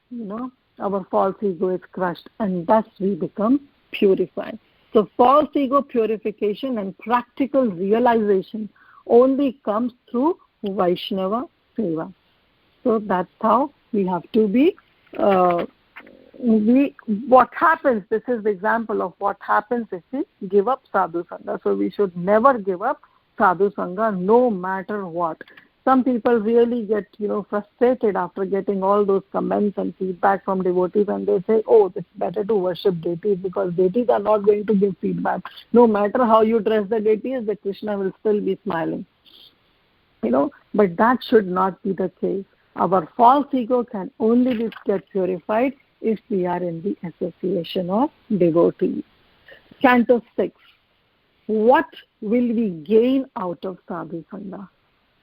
our false ego is crushed and thus we become purified. So false ego purification and practical realization only comes through Vaishnava Seva. So that's how we have to be. What happens, this is the example of what happens if we give up Sadhu Sangha. So we should never give up Sadhu Sangha no matter what. Some people really get, frustrated after getting all those comments and feedback from devotees, and they say, oh, it's better to worship deities because deities are not going to give feedback. No matter how you dress the deities, the Krishna will still be smiling. But that should not be the case. Our false ego can only get purified if we are in the association of devotees. Canto 6. What will we gain out of Sadhu Sangha?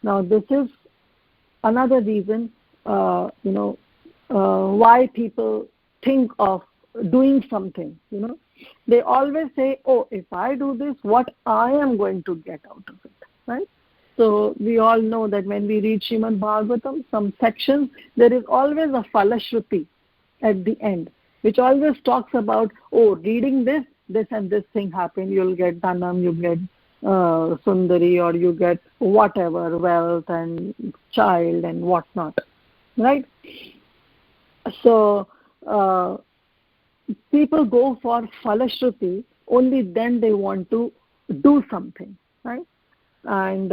Now, this is another reason, why people think of doing something, They always say, oh, if I do this, what I am going to get out of it, right? So we all know that when we read Srimad Bhagavatam, some sections, there is always a Falashruti at the end, which always talks about, oh, reading this and this thing happened, you'll get Dhanam, you get Sundari, or you get whatever, wealth and child and whatnot, right? So people go for Falashruti, only then they want to do something, right? And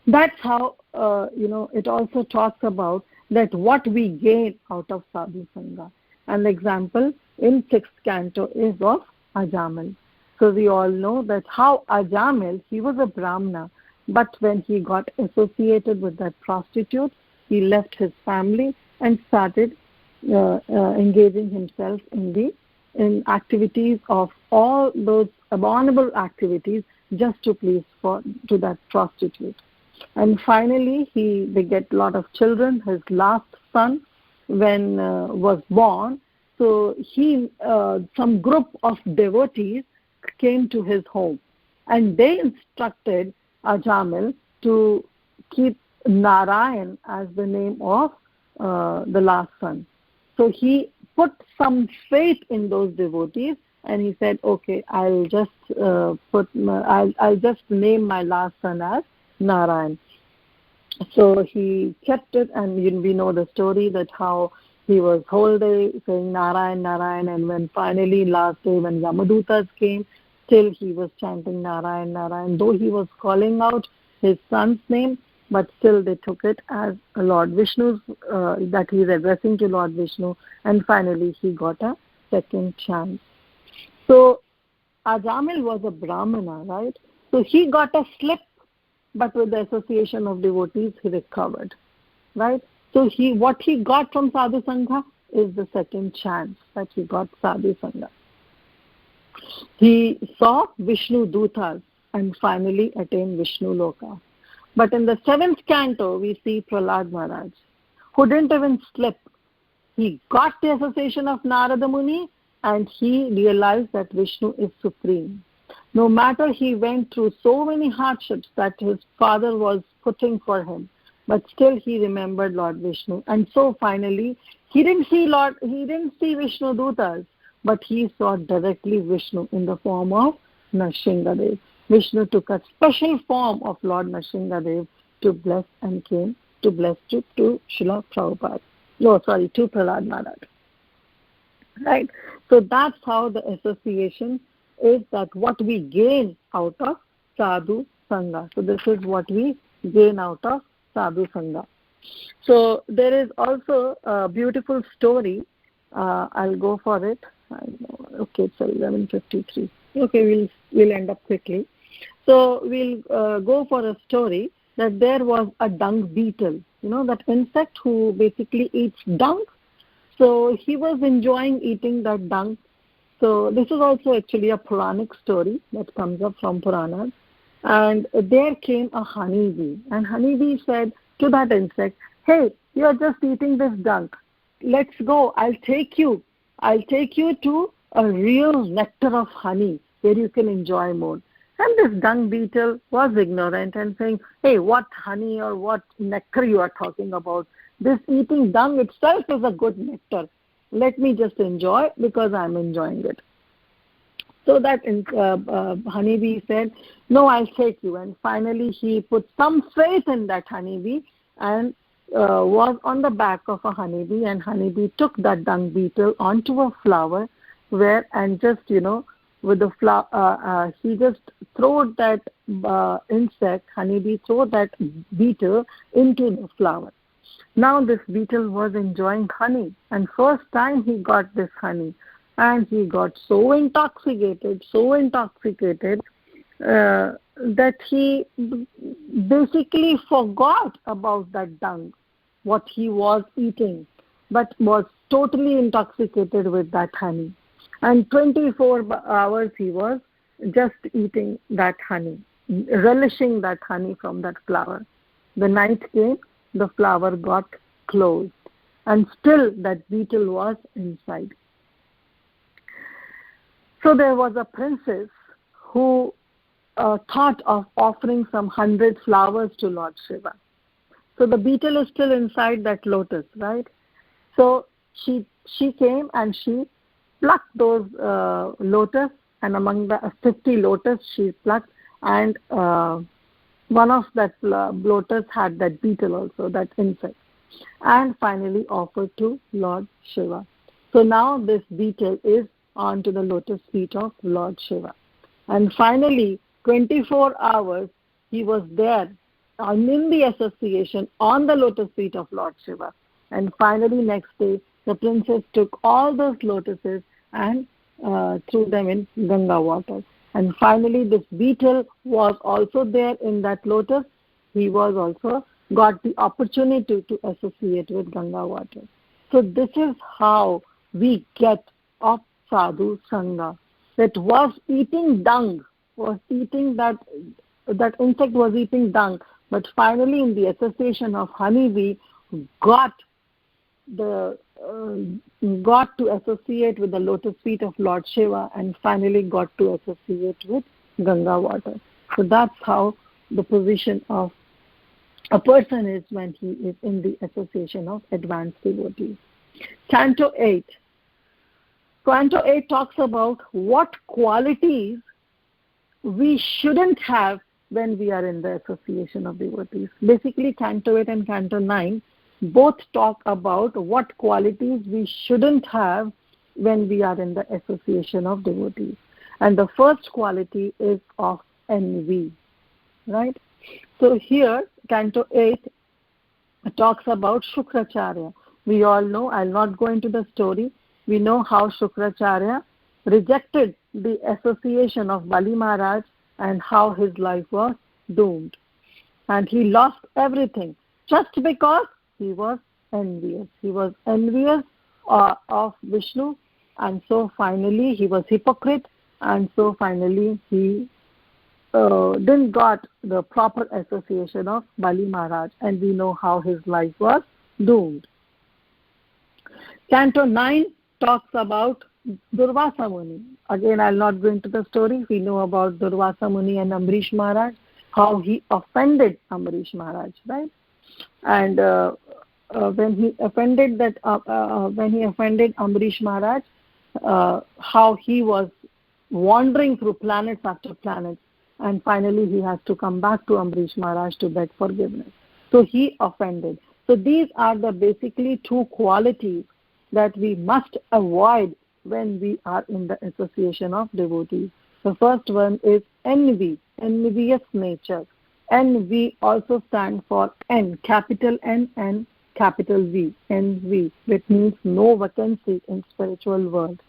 that's how, it also talks about that what we gain out of Sadhu Sangha. An example in 6th canto is of Ajamil. So we all know that how Ajamil, he was a Brahmana, but when he got associated with that prostitute, he left his family and started engaging himself in activities of all those abominable activities just to please to that prostitute. And finally, they get a lot of children. His last son, when was born, so some group of devotees came to his home, and they instructed Ajamil to keep Narayan as the name of the last son. So he put some faith in those devotees, and he said, okay, I'll just I'll just name my last son as Narayan. So he kept it, and we know the story that how he was whole day saying Narayan, Narayan, and when finally last day when Yamadutas came, still he was chanting Narayan, Narayan, though he was calling out his son's name, but still they took it as Lord Vishnu's, that he is addressing to Lord Vishnu, and finally he got a second chance. So Ajamil was a Brahmana, right? So he got a slip, but with the association of devotees, he recovered, right? So what he got from Sadhu Sangha is the second chance that he got Sadhu Sangha. He saw Vishnu Dutas and finally attained Vishnu Loka. But in the 7th canto, we see Prahlad Maharaj, who didn't even slip. He got the association of Narada Muni, and he realized that Vishnu is supreme. No matter he went through so many hardships that his father was putting for him, but still he remembered Lord Vishnu. And so finally, he didn't see Vishnu Dutas, but he saw directly Vishnu in the form of Nrsimhadev. Vishnu took a special form of Lord Nrsimhadev to bless and came to bless to Srila Prabhupada. To Prahlad Maharaj. Right? So that's how the association is, that what we gain out of Sadhu Sangha. So this is what we gain out of Sadhu Sangha. So there is also a beautiful story. I'll go for it. Okay, it's 11:53. Okay, we'll end up quickly. So we'll go for a story that there was a dung beetle, that insect who basically eats dung. So he was enjoying eating that dung. So this is also actually a Puranic story that comes up from Puranas. And there came a honeybee. And honeybee said to that insect, hey, you are just eating this dung. Let's go. I'll take you to a real nectar of honey where you can enjoy more. And this dung beetle was ignorant and saying, hey, what honey or what nectar you are talking about? This eating dung itself is a good nectar. Let me just enjoy because I'm enjoying it. So that honeybee said, no, I'll take you. And finally he put some faith in that honeybee and was on the back of a honeybee, and honeybee took that dung beetle onto a flower and just, with the flower, he just threw that honeybee threw that beetle into the flower. Now this beetle was enjoying honey, and first time he got this honey, and he got so intoxicated that he basically forgot about that dung, what he was eating, but was totally intoxicated with that honey. And 24 hours he was just eating that honey, relishing that honey from that flower. The night came, the flower got closed, and still that beetle was inside. So there was a princess who thought of offering some 100 flowers to Lord Shiva. So the beetle is still inside that lotus, right? So she came and she plucked those lotus, and among the 50 lotus she plucked, and one of that lotus had that beetle also, that insect, and finally offered to Lord Shiva. So now this beetle is onto the lotus feet of Lord Shiva. And finally, 24 hours he was there in the association on the lotus feet of Lord Shiva. And finally, next day, the princess took all those lotuses and threw them in Ganga water. And finally, this beetle was also there in that lotus. He was also got the opportunity to associate with Ganga water. So this is how we get of sadhu sangha, that was eating dung, was eating that insect was eating dung, but finally in the association of honeybee got to associate with the lotus feet of Lord Shiva, and finally got to associate with Ganga water. So that's how the position of a person is when he is in the association of advanced devotees. Canto 8 talks about what qualities we shouldn't have when we are in the association of devotees. Basically, Canto 8 and Canto 9 both talk about what qualities we shouldn't have when we are in the association of devotees. And the first quality is of envy, right? So here, Canto 8 talks about Shukracharya. We all know, I'll not go into the story, we know how Shukracharya rejected the association of Bali Maharaj and how his life was doomed. And he lost everything just because he was envious. He was envious of Vishnu, and so finally he was hypocrite, and so finally he didn't got the proper association of Bali Maharaj, and we know how his life was doomed. Canto 9 talks about Durvasa Muni. Again, I'll not go into the story. We know about Durvasa Muni and Amrish Maharaj, how he offended Amrish Maharaj, right? And when he offended Amrish Maharaj, how he was wandering through planets after planets, and finally he has to come back to Amrish Maharaj to beg forgiveness. So he offended. So these are the basically two qualities that we must avoid when we are in the association of devotees. The first one is envy, envious nature. NV also stands for N, capital N and capital V, NV, which means no vacancy in spiritual world.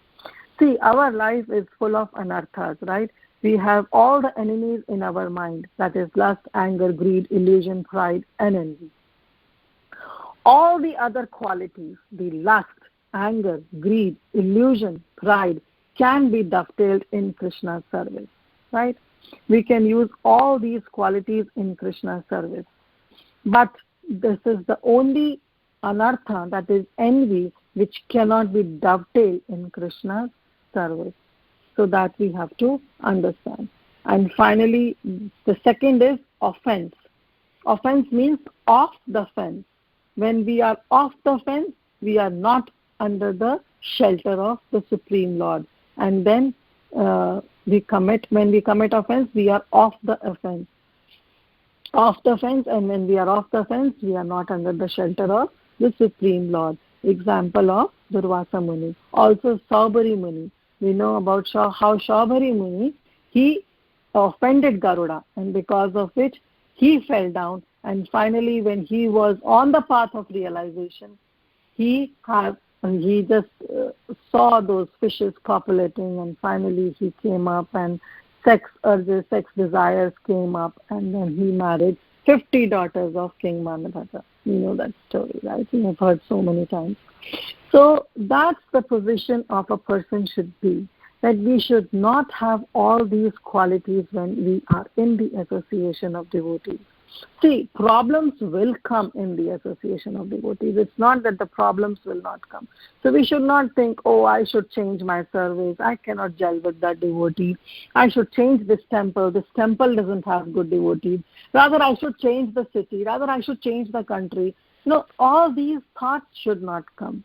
See, our life is full of anarthas, right? We have all the enemies in our mind, that is lust, anger, greed, illusion, pride, and envy. All the other qualities, the lust, anger, greed, illusion, pride, can be dovetailed in Krishna's service, right? We can use all these qualities in Krishna's service. But this is the only anartha, that is envy, which cannot be dovetailed in Krishna's service. So that we have to understand. And finally, the second is offense. Offense means off the fence. When we are off the fence, we are not under the shelter of the Supreme Lord. And then when we commit offense, we are off the offense. Off the fence, and when we are off the fence, we are not under the shelter of the Supreme Lord. Example of Durvasa Muni. Also Saubhari Muni. We know about how Saubhari Muni, he offended Garuda, and because of which he fell down, and finally when he was on the path of realization, he just saw those fishes copulating, and finally he came up, and sex urges, sex desires came up, and then he married 50 daughters of King Manabhata. You know that story, right? You have heard so many times. So that's the position of a person should be, that we should not have all these qualities when we are in the association of devotees. See, problems will come in the association of devotees. It's not that the problems will not come. So we should not think, oh, I should change my service. I cannot gel with that devotee. I should change this temple. This temple doesn't have good devotees. Rather, I should change the city. Rather, I should change the country. No, all these thoughts should not come.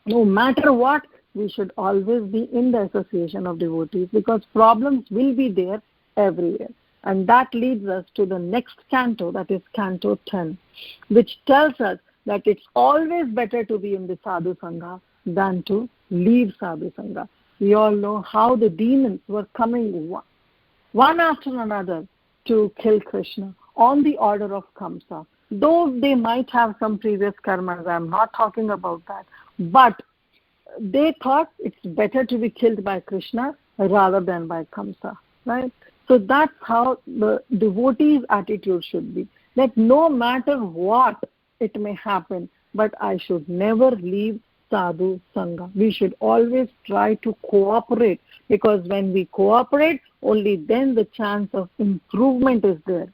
No matter what, we should always be in the association of devotees, because problems will be there everywhere. And that leads us to the next canto, that is Canto 10, which tells us that it's always better to be in the Sadhu Sangha than to leave Sadhu Sangha. We all know how the demons were coming one after another to kill Krishna on the order of Kamsa. Though they might have some previous karmas, I'm not talking about that. But they thought it's better to be killed by Krishna rather than by Kamsa, right? So that's how the devotee's attitude should be. That no matter what it may happen, but I should never leave Sadhu Sangha. We should always try to cooperate, because when we cooperate, only then the chance of improvement is there.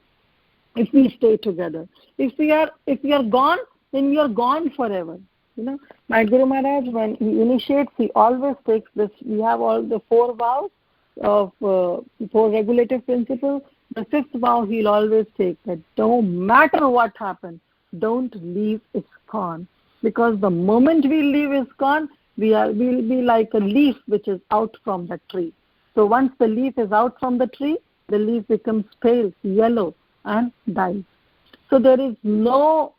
If we stay together. If we are gone, then we are gone forever. You know, my Guru Maharaj, when he initiates, he always takes this. We have all the 4 vows of 4 regulative principles. The 5th vow he'll always take, that no matter what happens, don't leave ISKCON. Because the moment we leave ISKCON, we'll be like a leaf which is out from the tree. So once the leaf is out from the tree, the leaf becomes pale, yellow, and dies. So there is no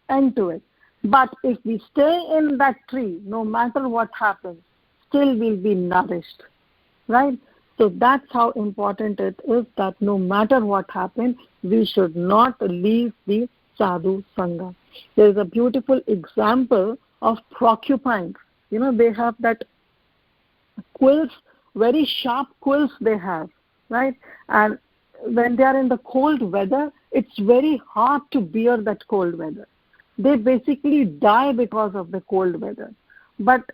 end to it. But if we stay in that tree, no matter what happens, still we'll be nourished, right? So that's how important it is, that no matter what happens, we should not leave the Sadhu Sangha. There is a beautiful example of porcupines. You know, they have that quills, very sharp quills they have, right? And when they are in the cold weather, it's very hard to bear that cold weather. They basically die because of the cold weather. But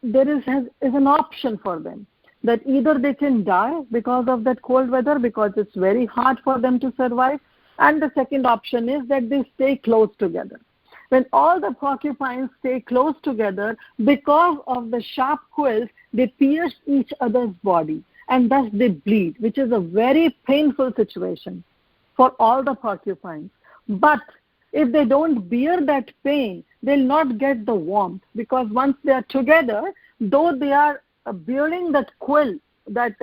there is an option for them, that either they can die because of that cold weather, because it's very hard for them to survive, and the second option is that they stay close together. When all the porcupines stay close together, because of the sharp quills, they pierce each other's body, and thus they bleed, which is a very painful situation for all the porcupines. But if they don't bear that pain, they'll not get the warmth, because once they are together, though they are bearing that quill, that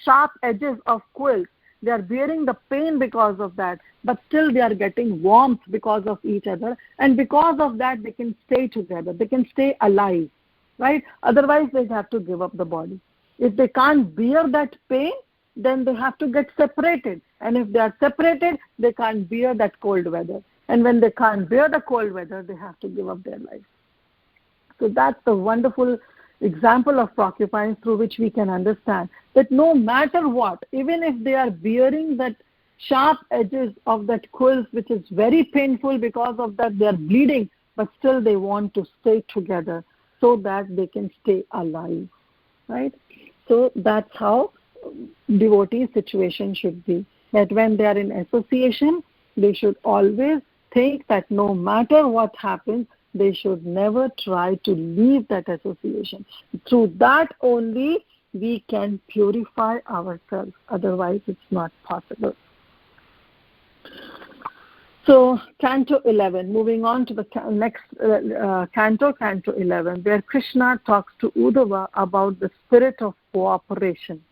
sharp edges of quills, they are bearing the pain because of that, but still they are getting warmth because of each other, and because of that they can stay together, they can stay alive, right? Otherwise they have to give up the body. If they can't bear that pain, then they have to get separated. And if they are separated, they can't bear that cold weather. And when they can't bear the cold weather, they have to give up their lives. So that's the wonderful example of porcupines through which we can understand that no matter what, even if they are bearing that sharp edges of that quill, which is very painful because of that they are bleeding, but still they want to stay together so that they can stay alive, right? So that's how devotee situation should be, that when they are in association, they should always think that no matter what happens, they should never try to leave that association. Through that only we can purify ourselves. Otherwise, it's not possible. So, Canto 11, moving on to the next Canto 11, where Krishna talks to Uddhava about the spirit of cooperation.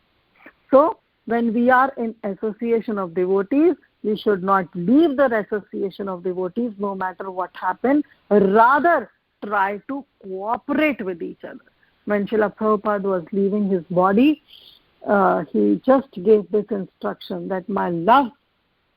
So, when we are in association of devotees, we should not leave the association of devotees no matter what happens. Rather, try to cooperate with each other. When Srila Prabhupada was leaving his body, he just gave this instruction that my love,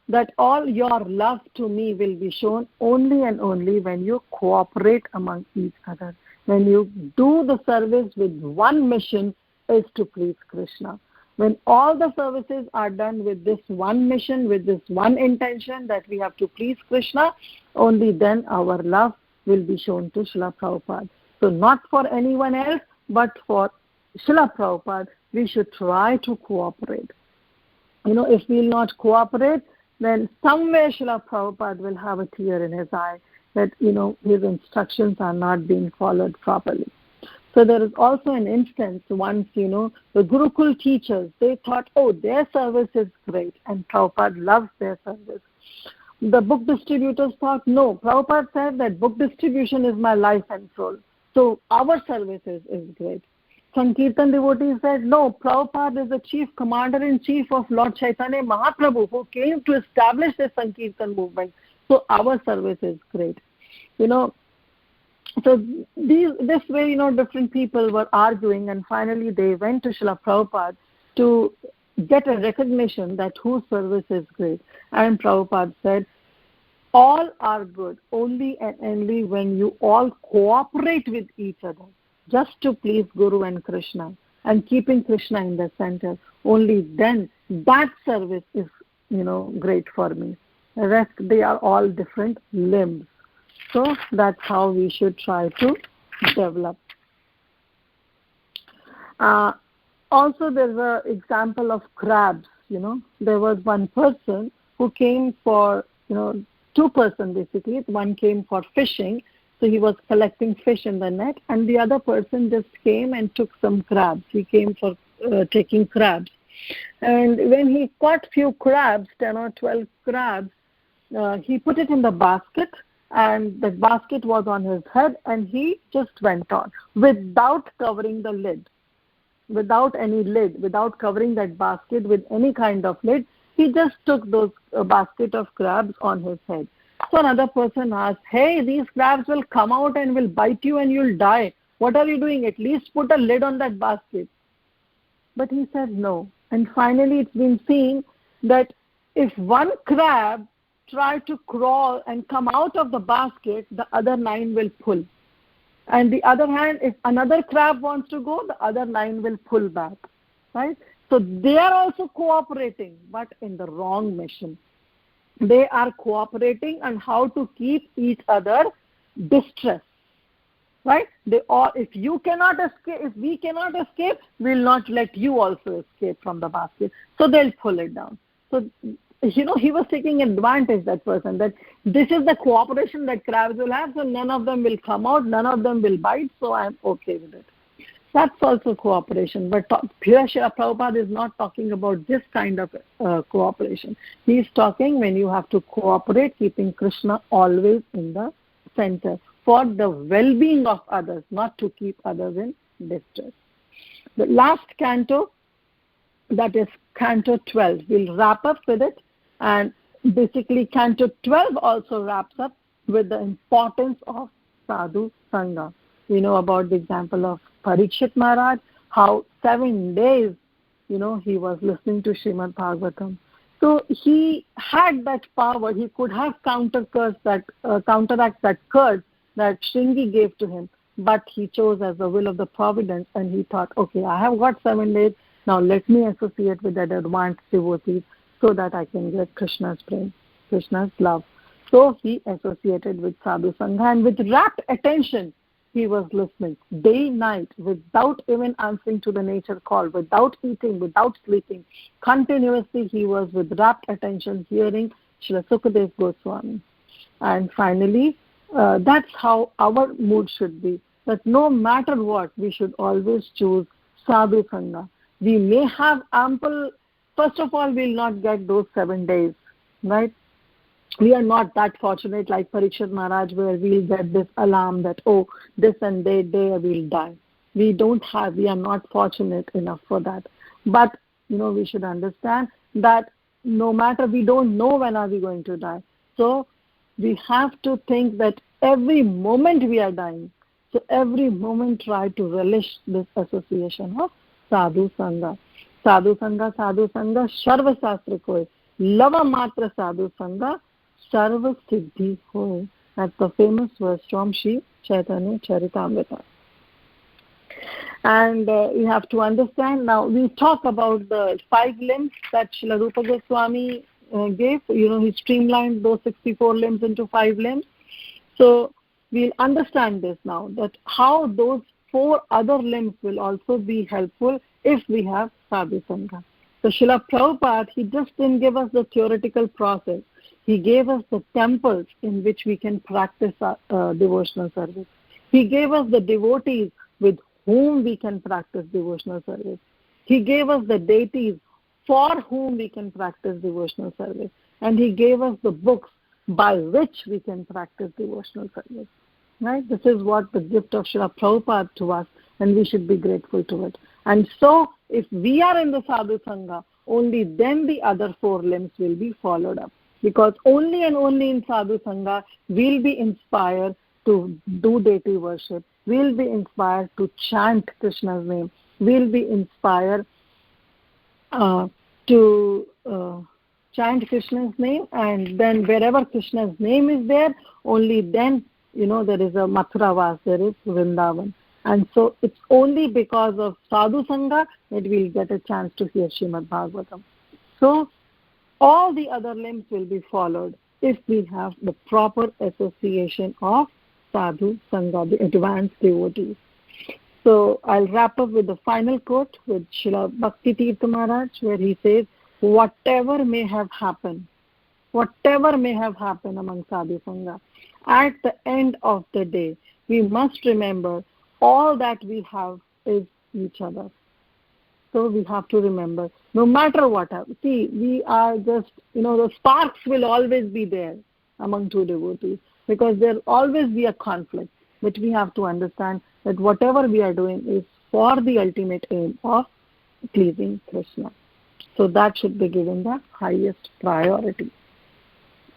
that all your love to me will be shown only and only when you cooperate among each other. When you do the service with one mission is to please Krishna. When all the services are done with this one mission, with this one intention that we have to please Krishna, only then our love will be shown to Srila Prabhupada. So not for anyone else, but for Srila Prabhupada, we should try to cooperate. If we will not cooperate, then somewhere Srila Prabhupada will have a tear in his eye that, his instructions are not being followed properly. So there is also an instance once, the Gurukul teachers, they thought, their service is great and Prabhupada loves their service. The book distributors thought, no, Prabhupada said that book distribution is my life and soul. So our service is great. Sankirtan devotees said, no, Prabhupada is the chief commander-in-chief of Lord Chaitanya Mahaprabhu who came to establish the Sankirtan movement. So our service is great. So this way, different people were arguing, and finally they went to Srila Prabhupada to get a recognition that whose service is great. And Prabhupada said, all are good, only and only when you all cooperate with each other, just to please Guru and Krishna, and keeping Krishna in the center. Only then that service is, great for me. The rest, they are all different limbs. So that's how we should try to develop. Also, there's an example of crabs. There was one person who came for, two persons basically. One came for fishing, so he was collecting fish in the net, and the other person just came and took some crabs. He came for taking crabs. And when he caught few crabs, 10 or 12 crabs, he put it in the basket, and the basket was on his head, and he just went on without covering the lid, without any lid, without covering that basket with any kind of lid. He just took those basket of crabs on his head. So another person asked, hey, these crabs will come out and will bite you and you'll die. What are you doing? At least put a lid on that basket. But he said no. And finally it's been seen that if one crab try to crawl and come out of the basket, the other 9 will pull. And the other hand, if another crab wants to go, the other 9 will pull back, right? So they are also cooperating, but in the wrong mission. They are cooperating on how to keep each other distressed, right? If you cannot escape, if we cannot escape, we'll not let you also escape from the basket. So they'll pull it down. So he was taking advantage, that person, that this is the cooperation that crabs will have, so none of them will come out, none of them will bite, so I'm okay with it. That's also cooperation. But here Srila Prabhupada is not talking about this kind of cooperation. He is talking when you have to cooperate, keeping Krishna always in the center for the well-being of others, not to keep others in distress. The last canto, that is Canto 12. We'll wrap up with it. And basically, Canto 12 also wraps up with the importance of Sadhu Sangha. We know about the example of Parikshit Maharaj, how 7 days he was listening to Srimad Bhagavatam. So he had that power. He could have counteract that curse that Shringi gave to him. But he chose as the will of the providence, and he thought, okay, I have got 7 days. Now let me associate with that advanced devotees so that I can get Krishna's prem, Krishna's love. So he associated with Sadhu Sangha, and with rapt attention, he was listening day, night, without even answering to the nature call, without eating, without sleeping. Continuously, he was with rapt attention hearing Srila Sukadev Goswami. And finally, that's how our mood should be, that no matter what, we should always choose Sadhu Sangha. We may have ample, first of all, we'll not get those 7 days, right? We are not that fortunate like Parikshit Maharaj, where we'll get this alarm that, oh, this and that day we'll die. We are not fortunate enough for that. But, we should understand that no matter, we don't know when are we going to die. So we have to think that every moment we are dying. So every moment try to relish this association of Sadhu Sangha. Sadhu Sangha, Sarva Shastra Koi. Lava Matra Sadhu Sangha, Sarva Siddhi Hoy. That's the famous verse from Sri Chaitanya Charitamrita. And you have to understand, now we talk about the 5 limbs that Srila Rupa Goswami gave. He streamlined those 64 limbs into 5 limbs. So we'll understand this now, that how those 4 other limbs will also be helpful if we have Sadhu Sangha. So Srila Prabhupada, he just didn't give us the theoretical process. He gave us the temples in which we can practice devotional service. He gave us the devotees with whom we can practice devotional service. He gave us the deities for whom we can practice devotional service. And he gave us the books by which we can practice devotional service. Right? This is what the gift of Srila Prabhupada to us, and we should be grateful to it. And so, if we are in the Sadhu Sangha, only then the other 4 limbs will be followed up. Because only and only in Sadhu Sangha, we'll be inspired to do deity worship. We'll be inspired to chant Krishna's name. We'll be inspired to chant Krishna's name, and then wherever Krishna's name is there, only then, there is a Mathuravas, there is Vrindavan. And so it's only because of Sadhu Sangha that we'll get a chance to hear Srimad Bhagavatam. So all the other limbs will be followed if we have the proper association of Sadhu Sangha, the advanced devotees. So I'll wrap up with the final quote with Srila Bhakti Tirtha Maharaj, where he says, whatever may have happened among Sadhu Sangha, at the end of the day, we must remember all that we have is each other. So we have to remember, no matter what happens. See, we are just, the sparks will always be there among 2 devotees, because there will always be a conflict. But we have to understand that whatever we are doing is for the ultimate aim of pleasing Krishna. So that should be given the highest priority.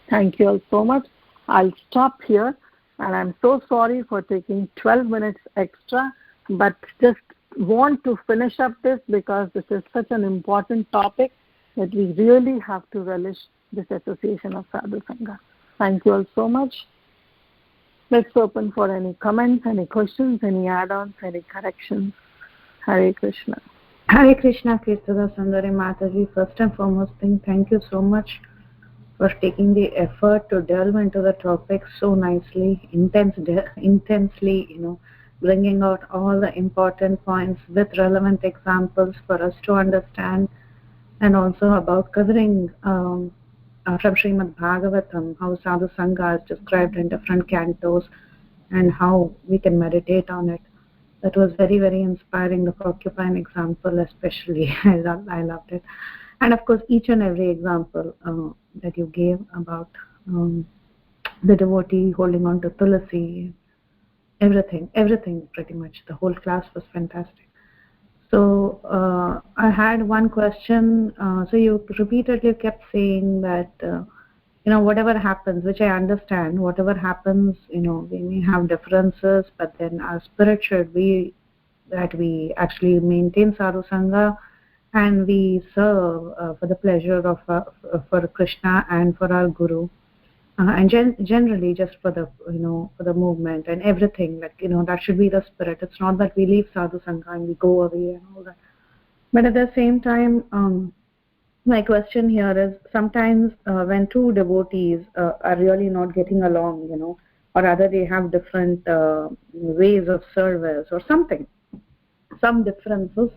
Thank you all so much. I'll stop here, and I'm so sorry for taking 12 minutes extra, but just want to finish up this because this is such an important topic that we really have to relish this association of Sadhu Sangha. Thank you all so much. Let's open for any comments, any questions, any add-ons, any corrections. Hare Krishna. Hare Krishna, Kirtada Sundari Mataji. First and foremost thing, thank you so much for taking the effort to delve into the topic so nicely, intensely, bringing out all the important points with relevant examples for us to understand, and also about covering from Srimad Bhagavatam, how Sadhu Sangha is described in different cantos and how we can meditate on it. That was very, very inspiring, the porcupine example especially. I loved it. And of course, each and every example that you gave about the devotee holding on to Tulasi, everything pretty much. The whole class was fantastic. So I had one question. So you repeatedly kept saying that, whatever happens, which I understand, whatever happens, we may have differences, but then our spirit should be that we actually maintain Sadhu Sangha and we serve for the pleasure of for Krishna and for our Guru. And generally just for the for the movement and everything, like that should be the spirit. It's not that we leave sadhu sangha and we go away and all that. But at the same time, my question here is, sometimes when two devotees are really not getting along, or rather they have different ways of service or something, some differences,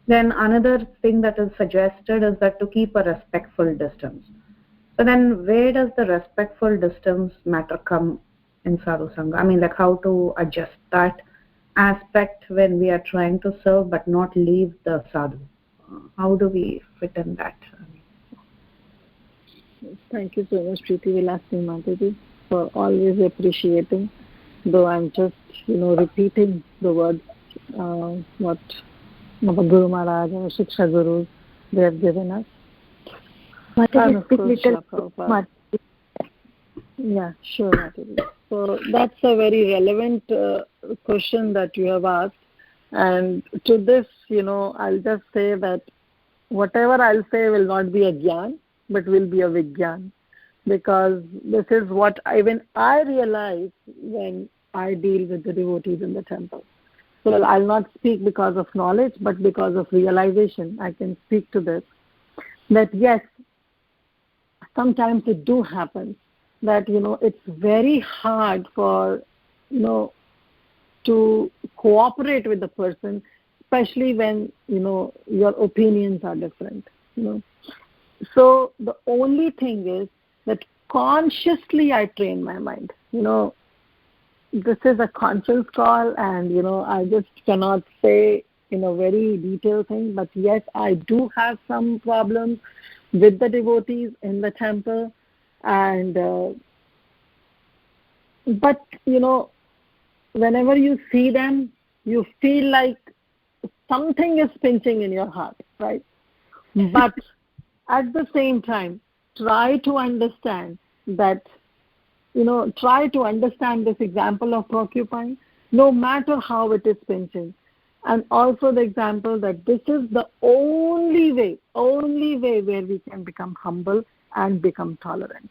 then another thing that is suggested is that to keep a respectful distance. So then where does the respectful distance matter come in sadhu sangha? I mean, like how to adjust that aspect when we are trying to serve but not leave the sadhu? How do we fit in that? Thank you so much, Preeti Vilasni Mataji, for always appreciating, though I'm just, repeating the words what Guru Maharaj or Shiksha Gurus they have given us. Mataji, speak little. Yeah, sure, Mataji. So that's a very relevant question that you have asked. And to this, I'll just say that whatever I'll say will not be a gyan, but will be a vigyan. Because this is what even I realize when I deal with the devotees in the temple. So I'll not speak because of knowledge, but because of realization. I can speak to this. That yes, sometimes it do happen that, it's very hard for, to cooperate with the person, especially when, your opinions are different, So the only thing is that consciously I train my mind, this is a conscious call, and, I just cannot say, very detailed thing, but yes, I do have some problems with the devotees in the temple, and but whenever you see them, you feel like something is pinching in your heart, right? But at the same time, try to understand that, try to understand this example of porcupine, no matter how it is pinching. And also the example that this is the only way where we can become humble and become tolerant.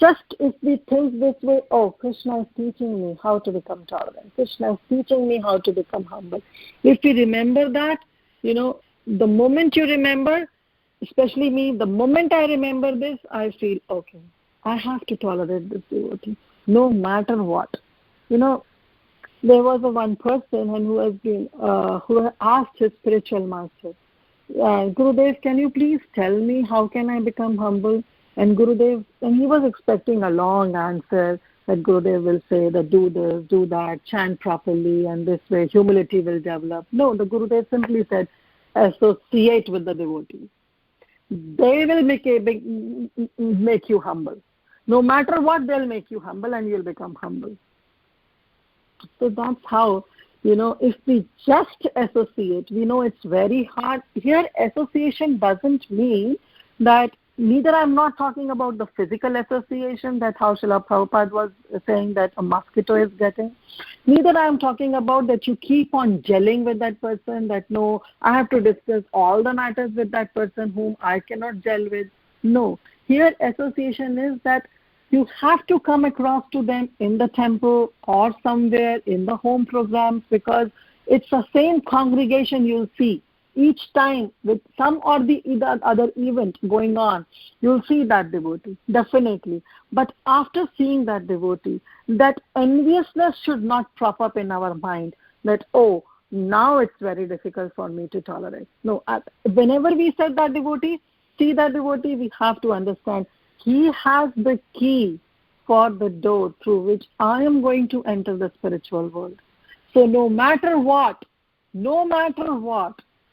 Just if we think this way, oh, Krishna is teaching me how to become tolerant. Krishna is teaching me how to become humble. If we remember that, the moment you remember, especially me, the moment I remember this, I feel, okay, I have to tolerate this devotee, no matter what. There was one person who asked his spiritual master, Gurudev, can you please tell me how can I become humble? And Gurudev, and he was expecting a long answer that Gurudev will say that do this, do that, chant properly, and this way humility will develop. No, the Gurudev simply said, associate with the devotees. They will make you humble. No matter what, they'll make you humble and you'll become humble. So that's how, if we just associate, we know it's very hard. Here, association doesn't mean that, neither I'm not talking about the physical association, that how Srila Prabhupada was saying that a mosquito is getting. Neither I'm talking about that you keep on gelling with that person, that no, I have to discuss all the matters with that person whom I cannot gel with. No, here association is that you have to come across to them in the temple or somewhere in the home programs, because it's the same congregation you'll see. Each time with some or the other event going on, you'll see that devotee, definitely. But after seeing that devotee, that enviousness should not prop up in our mind that, oh, now it's very difficult for me to tolerate. No, whenever we see that devotee, we have to understand he has the key for the door through which I am going to enter the spiritual world. So no matter what,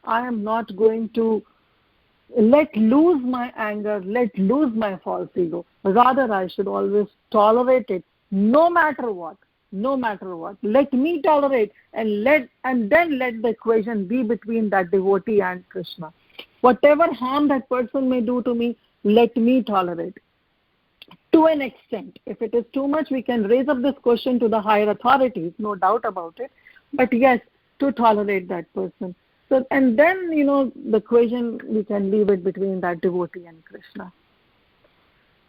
I am not going to let loose my anger, let loose my false ego. Rather, I should always tolerate it, no matter what. Let me tolerate, and then let the equation be between that devotee and Krishna. Whatever harm that person may do to me, let me tolerate. To an extent, if it is too much, we can raise up this question to the higher authorities, no doubt about it. But yes, to tolerate that person. So, and then, the question, we can leave it between that devotee and Krishna.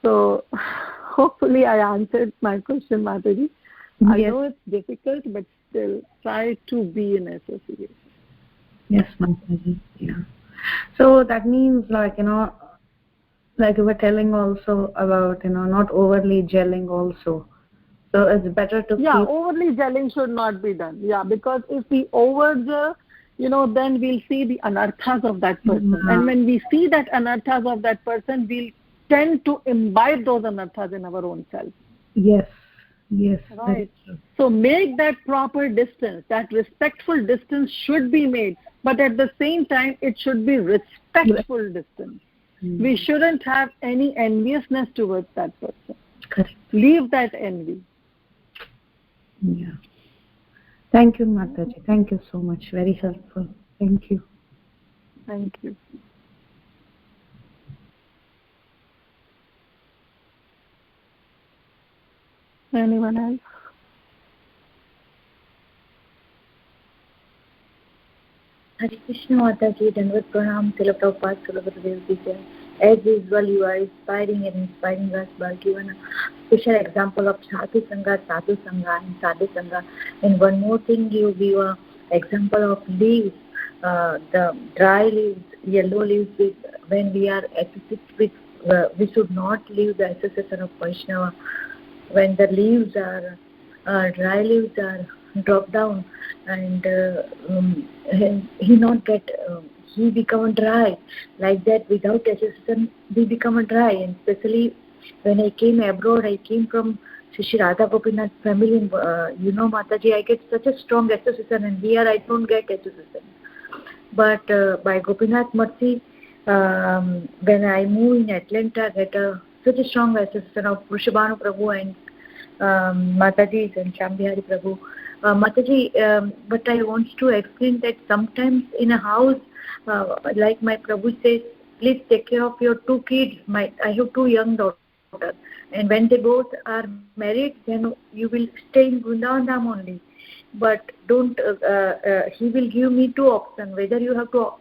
So, hopefully I answered my question, Mataji. Yes. I know it's difficult, but still try to be in association. Yes, Mataji. Yeah. So that means, like you were telling also about, not overly gelling also. So it's better to Yeah, keep... overly gelling should not be done. Yeah, because if we overgel, then we'll see the anarthas of that person. Yeah. And when we see that anarthas of that person, we'll tend to imbibe those anarthas in our own self. Yes. Yes. Right. So make that proper distance. That respectful distance should be made. But at the same time, it should be respectful distance. Mm-hmm. We shouldn't have any enviousness towards that person. Correct. Leave that envy. Yeah. Thank you, Mataji. Thank you so much. Very helpful. Thank you. Thank you. Anyone else? Hare Krishna Mataji, Dandavat Pranam, Srila Prabhupada, Srila Gurudev Ji. As usual, you are inspiring us by giving a special example of Sadhu Sangha, and Sadhu Sangha. And one more thing, you give an example of leaves, the dry leaves, yellow leaves. When we are associated with, we should not leave the association of Vaishnava. When the leaves are dry leaves are drop down, and he become dry. Like that, without association, we become dry. And especially when I came abroad, I came from Shri Radha Gopinath family. Mataji, I get such a strong association, and here I don't get association. But by Gopinath Mercy, when I moved in Atlanta, I get such a strong association of Vrishabhanu Prabhu and Mataji and Shambhari Prabhu. Mataji, but I want to explain that sometimes in a house, like my Prabhu says, please take care of your two kids. I have two young daughters, and when they both are married, then you will stay in Vrindavan Dham only. But don't. He will give me two options: whether you have to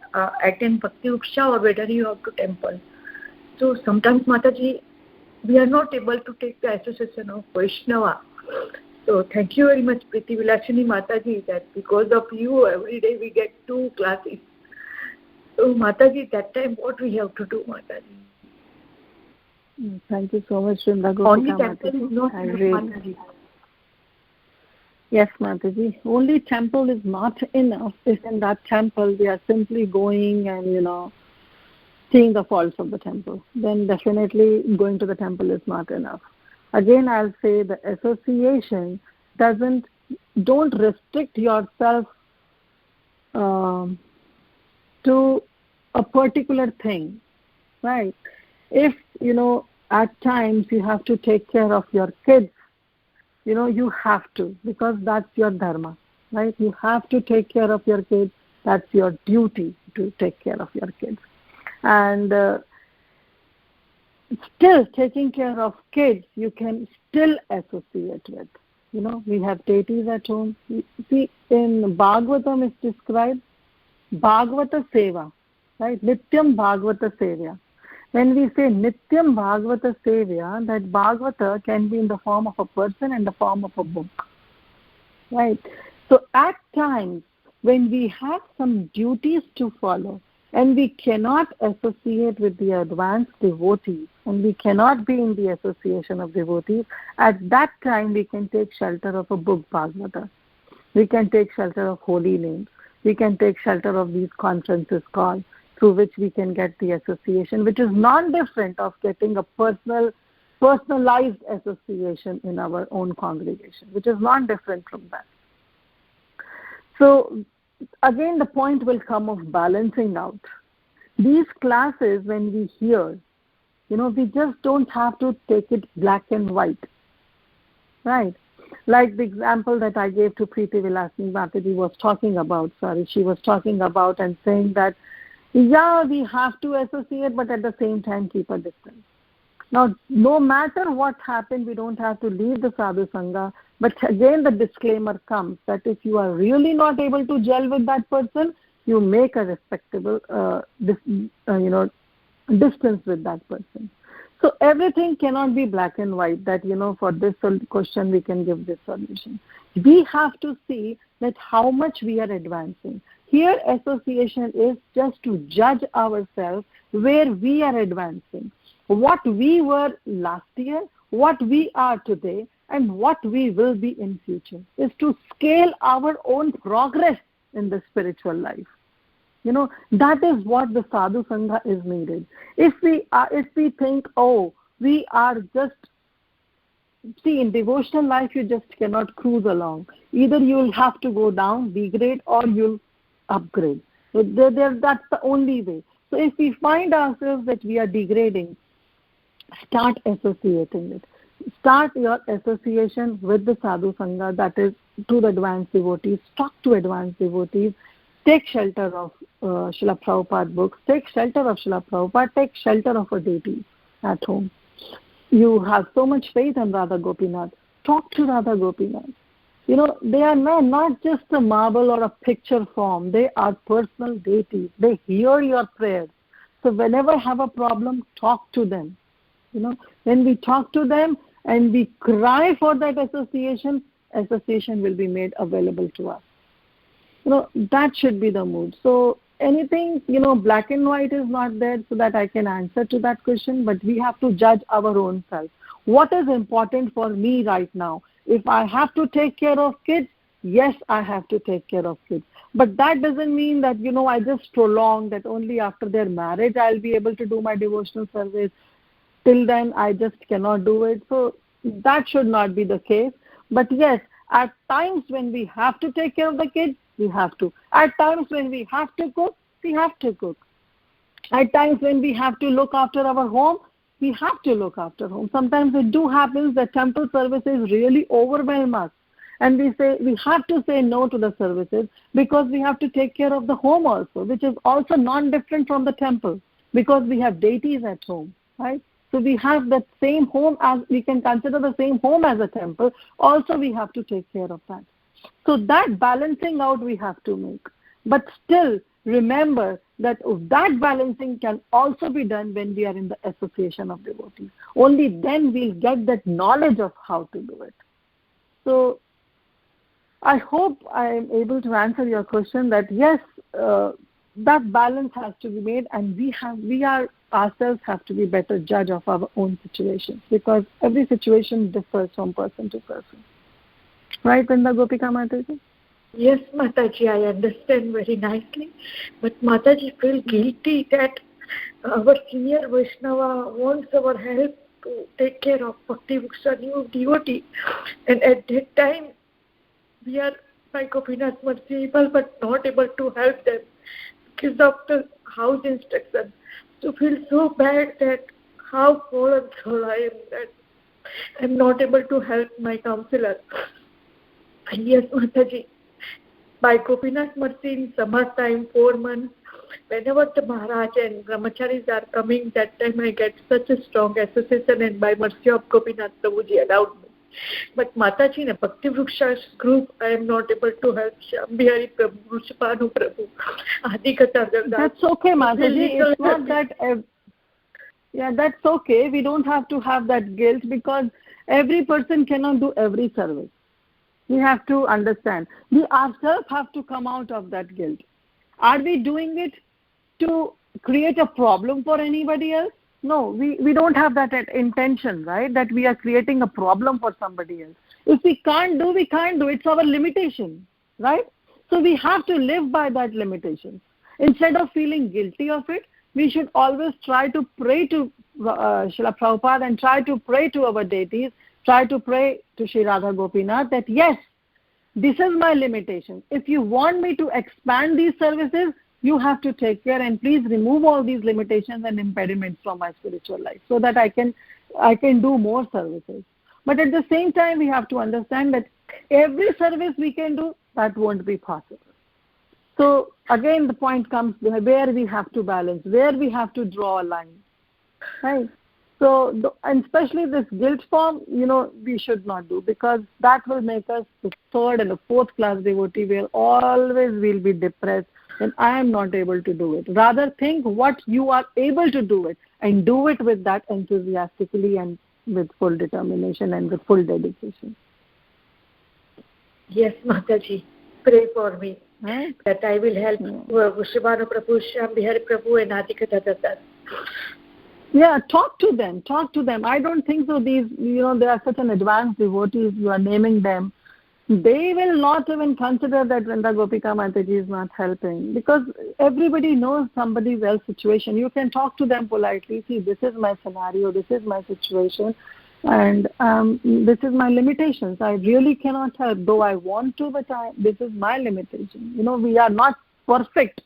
attend Bhakti Uksha or whether you have to temple. So sometimes, Mataji, we are not able to take the association of Vaishnava. So thank you very much, Priti Vilashini Mataji, that because of you, every day we get two classes. So Mataji, that time what we have to do, Mataji? Thank you so much, Shrinda Only Gopika temple is not enough, Mataji. Yes, Mataji. Only temple is not enough. If in that temple we are simply going and, seeing the faults of the temple, then definitely going to the temple is not enough. Again, I'll say the association don't restrict yourself to a particular thing, right? If, at times you have to take care of your kids, you have to, because that's your dharma, right? You have to take care of your kids. That's your duty to take care of your kids. And still taking care of kids, you can still associate with. We have deities at home. See, in Bhagavatam it's described Bhagavata Seva, right? Nityam Bhagavata Seva. When we say Nityam Bhagavata Seva, that Bhagavata can be in the form of a person and the form of a book, right? So at times when we have some duties to follow, and we cannot associate with the advanced devotees, and we cannot be in the association of devotees, at that time we can take shelter of a book, Bhagavata. We can take shelter of holy names. We can take shelter of these conferences called, through which we can get the association, which is non-different of getting a personalized association in our own congregation, which is non-different from that. So again, the point will come of balancing out. These classes, when we hear, we just don't have to take it black and white, right? Like the example that I gave to Preeti Vilasini Mataji was talking about, she was talking about and saying that, yeah, we have to associate, but at the same time keep a distance. Now, no matter what happened, we don't have to leave the Sadhu Sangha. But again, the disclaimer comes that if you are really not able to gel with that person, you make a respectable distance with that person. So everything cannot be black and white, that, for this question we can give this solution. We have to see that how much we are advancing. Here, association is just to judge ourselves where we are advancing. What we were last year, what we are today, and what we will be in future, is to scale our own progress in the spiritual life. That is what the sadhu sangha is needed. If we think, we are just, see, in devotional life you just cannot cruise along. Either you will have to go down, degrade, or you'll upgrade. So that's the only way. So if we find ourselves that we are degrading, start associating it. Start your association with the sadhu sangha, that is to the advanced devotees. Talk to advanced devotees. Take shelter of Srila Prabhupada books. Take shelter of Srila Prabhupada. Take shelter of a deity at home. You have so much faith in Radha Gopinath. Talk to Radha Gopinath. They are not just a marble or a picture form. They are personal deities. They hear your prayers. So whenever have a problem, talk to them. When we talk to them and we cry for that association will be made available to us. That should be the mood. So anything, black and white is not there so that I can answer to that question, but we have to judge our own self. What is important for me right now? If I have to take care of kids, yes, I have to take care of kids. But that doesn't mean that, I just prolong that only after their marriage I'll be able to do my devotional service. Till then, I just cannot do it. So that should not be the case. But yes, at times when we have to take care of the kids, we have to. At times when we have to cook, we have to cook. At times when we have to look after our home, we have to look after home. Sometimes it do happens that temple services really overwhelm us. And we have to say no to the services because we have to take care of the home also, which is also non-different from the temple, because we have deities at home, right? So we have that same home, as we can consider the same home as a temple. Also, we have to take care of that. So that balancing out we have to make. But still, remember that that balancing can also be done when we are in the association of devotees. Only then we'll get that knowledge of how to do it. So I hope I am able to answer your question that yes, that balance has to be made, and we ourselves have to be better judge of our own situations, because every situation differs from person to person. Right, Vrinda Gopika Mataji? Yes, Mataji, I understand very nicely. But Mataji, feel guilty that our senior Vaishnava wants our help to take care of Bhakti Vriksha new devotee. And at that time, we are by Gopinath merciful but not able to help them because of the house instruction. To feel so bad that how fallen soul I am, that I am not able to help my counselor. And yes, Mataji, by Gopinath mercy in summer time, 4 months, whenever the Maharaj and Brahmacharis are coming, that time I get such a strong association, and by mercy of Gopinath, Prabhuji allowed me. But Mataji, in a Bhakti Vriksha group, I am not able to help Shyam Bihari Prabhu, Rushpanu Prabhu, Adi Kata Jagdat. That's okay, Mataji. It's not that... Yeah, that's okay. We don't have to have that guilt, because every person cannot do every service. We have to understand. We ourselves have to come out of that guilt. Are we doing it to create a problem for anybody else? No, we don't have that intention, right? That we are creating a problem for somebody else. If we can't do, we can't do. It's our limitation, right? So we have to live by that limitation. Instead of feeling guilty of it, we should always try to pray to Srila Prabhupada and try to pray to our deities, try to pray to Sri Radha Gopinath that yes, this is my limitation. If you want me to expand these services, you have to take care, and please remove all these limitations and impediments from my spiritual life so that I can do more services. But at the same time, we have to understand that every service we can do, that won't be possible. So again, the point comes where we have to balance, where we have to draw a line, right? So, and especially this guilt form, we should not do, because that will make us the third and the fourth class devotee, where always we'll be depressed, then I am not able to do it. Rather think what you are able to do it, and do it with that enthusiastically and with full determination and with full dedication. Yes, Mataji. Pray for me that I will help Shivana Prabhu, Shyam Bihari Prabhu, and Adhika Datta. Yeah, talk to them. I don't think so. These, they are such an advanced devotees. You are naming them. They will not even consider that Vrinda Gopika Mataji is not helping, because everybody knows somebody else's situation. You can talk to them politely. See, this is my scenario. This is my situation. And this is my limitations. I really cannot help, though I want to, but this is my limitation. We are not perfect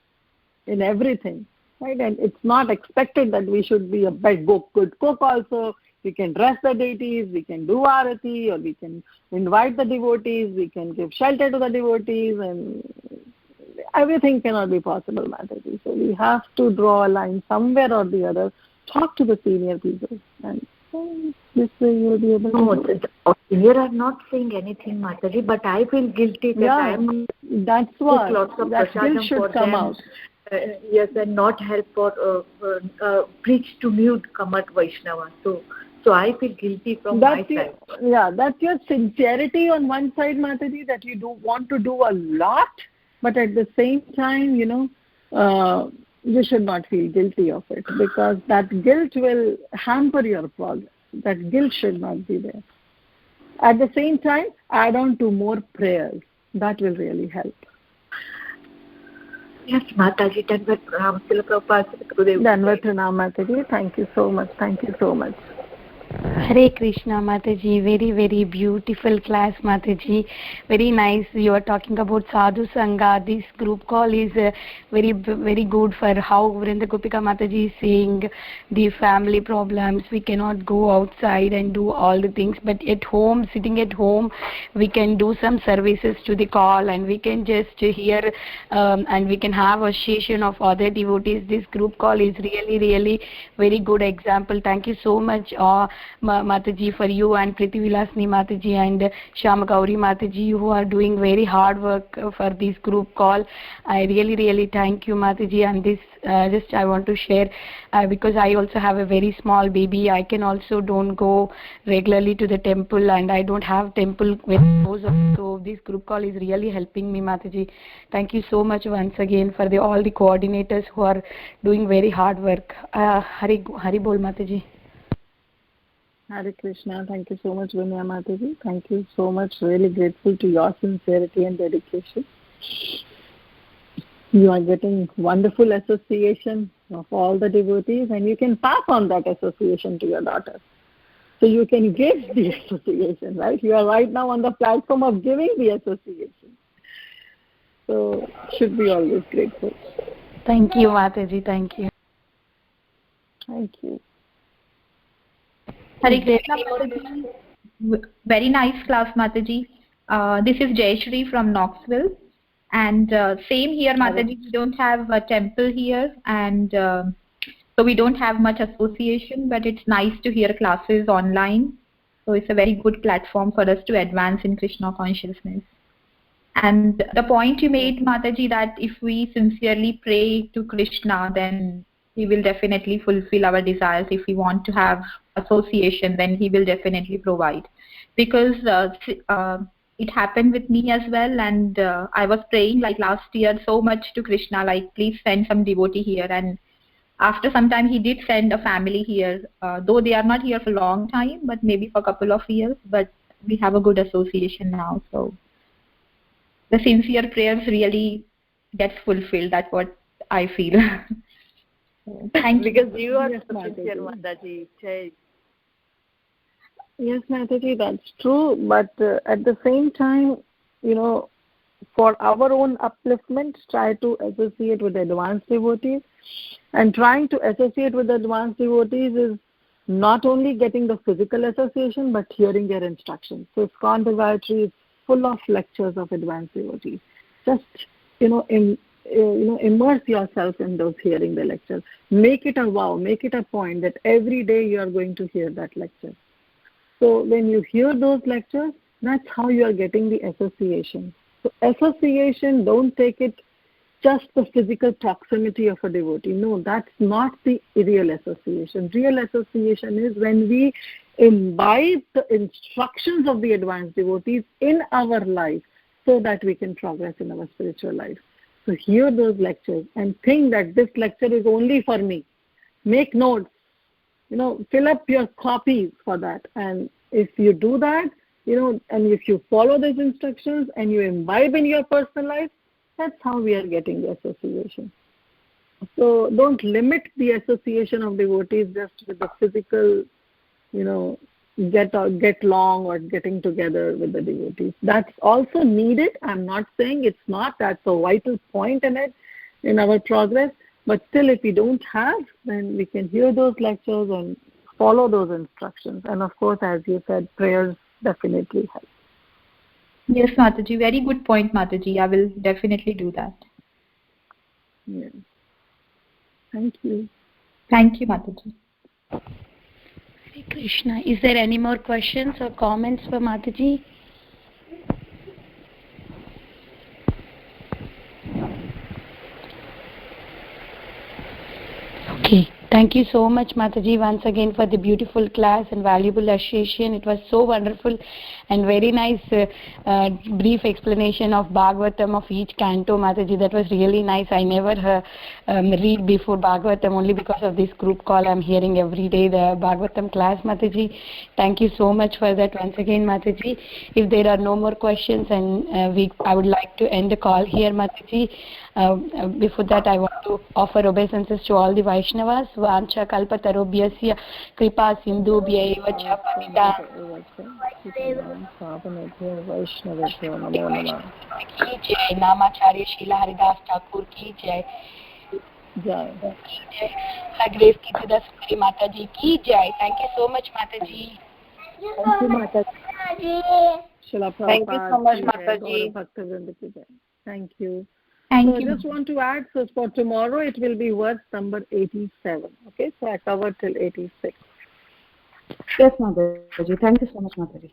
in everything, right? And it's not expected that we should be a good cook also. We can dress the deities, we can do arati, or we can invite the devotees, we can give shelter to the devotees, and everything cannot be possible, Mataji. So we have to draw a line somewhere or the other. Talk to the senior people, and this way you will be able to. No, the senior are not saying anything, Mataji, but I feel guilty that I am. That's what. Lots of that guilt should come them. out. Yes, and not help for preach to mute Kamat Vaishnava. So I feel guilty from my side. Yeah, that's your sincerity on one side, Mataji, that you do want to do a lot, but at the same time, you should not feel guilty of it, because that guilt will hamper your progress. That guilt should not be there. At the same time, add on to more prayers. That will really help. Yes, Mataji, Danvat Pranam, Srila Prabhupada, Danvat Pranam, Mataji. Thank you so much. Thank you so much. Hare Krishna, Mataji. Very, very beautiful class, Mataji. Very nice. You are talking about Sadhu Sangha. This group call is very, very good for how Vrinda Gopika Mataji is saying the family problems. We cannot go outside and do all the things, but at home, sitting at home, we can do some services to the call, and we can just hear and we can have a session of other devotees. This group call is really, really very good example. Thank you so much, Mataji, for you and Priti Vilasni Mataji and Shyam Gauri Mataji, who are doing very hard work for this group call. I really, really thank you, Mataji. And this just I want to share because I also have a very small baby. I can also don't go regularly to the temple, and I don't have temple with those. So this group call is really helping me, Mataji. Thank you so much once again for all the coordinators who are doing very hard work. Hari Bol, Mataji. Hare Krishna. Thank you so much, Vinaya Mataji. Thank you so much. Really grateful to your sincerity and dedication. You are getting wonderful association of all the devotees, and you can pass on that association to your daughter. So you can give the association, right? You are right now on the platform of giving the association. So should be always grateful. Thank you, Mataji. Thank you. Thank you. Hare Krishna, Mataji. Very nice class, Mataji. This is Jayashri from Knoxville. And same here, Mataji. We don't have a temple here, and so we don't have much association, but it's nice to hear classes online. So it's a very good platform for us to advance in Krishna consciousness. And the point you made, Mataji, that if we sincerely pray to Krishna, then he will definitely fulfill our desires. If we want to have association, then he will definitely provide. Because it happened with me as well, and I was praying like last year so much to Krishna, like please send some devotee here. And after some time he did send a family here, though they are not here for a long time, but maybe for a couple of years, but we have a good association now. So the sincere prayers really gets fulfilled. That's what I feel. Thank you. Because you are the sincere Mataji. Yes, Mataji, that's true. But at the same time, for our own upliftment, try to associate with advanced devotees. And trying to associate with advanced devotees is not only getting the physical association, but hearing their instructions. So ISKCON Bhagavati is full of lectures of advanced devotees. Just, immerse yourself in those hearing the lectures. Make it a vow, make it a point that every day you are going to hear that lecture. So when you hear those lectures, that's how you are getting the association. So association, don't take it just the physical proximity of a devotee. No, that's not the real association. Real association is when we imbibe the instructions of the advanced devotees in our life so that we can progress in our spiritual life. So hear those lectures and think that this lecture is only for me. Make notes. Fill up your copies for that. And if you do that, and if you follow these instructions and you imbibe in your personal life, that's how we are getting the association. So don't limit the association of devotees just with the physical, get along or getting together with the devotees. That's also needed. I'm not saying it's not. That's a vital point in it, in our progress. But still, if we don't have, then we can hear those lectures and follow those instructions. And of course, as you said, prayers definitely help. Yes, Mataji. Very good point, Mataji. I will definitely do that. Yes. Thank you. Thank you, Mataji. Hare Krishna. Is there any more questions or comments for Mataji? Okay. Thank you so much, Mataji, once again for the beautiful class and valuable association. It was so wonderful and very nice brief explanation of Bhagavatam of each canto, Mataji. That was really nice. I never read before Bhagavatam, only because of this group call. I'm hearing every day the Bhagavatam class, Mataji. Thank you so much for that once again, Mataji. If there are no more questions, and I would like to end the call here, Mataji. Before that, I want to offer obeisances to all the Vaishnavas. Vancha kalpa tarobhyasya kripa sindhubhya eva cha patitam ki jai. Namacharya Srila Haridas Thakur ki jai. Jai. Grace Kitida Sundari Mataji ki jai. Thank you so much, Mataji. Thank you, Mataji. Thank you so much, Mataji. Thank you. Thank So you. I just want to add, so for tomorrow it will be verse number 87. Okay, so I covered till 86. Yes, Mataji. Thank you so much, Mataji.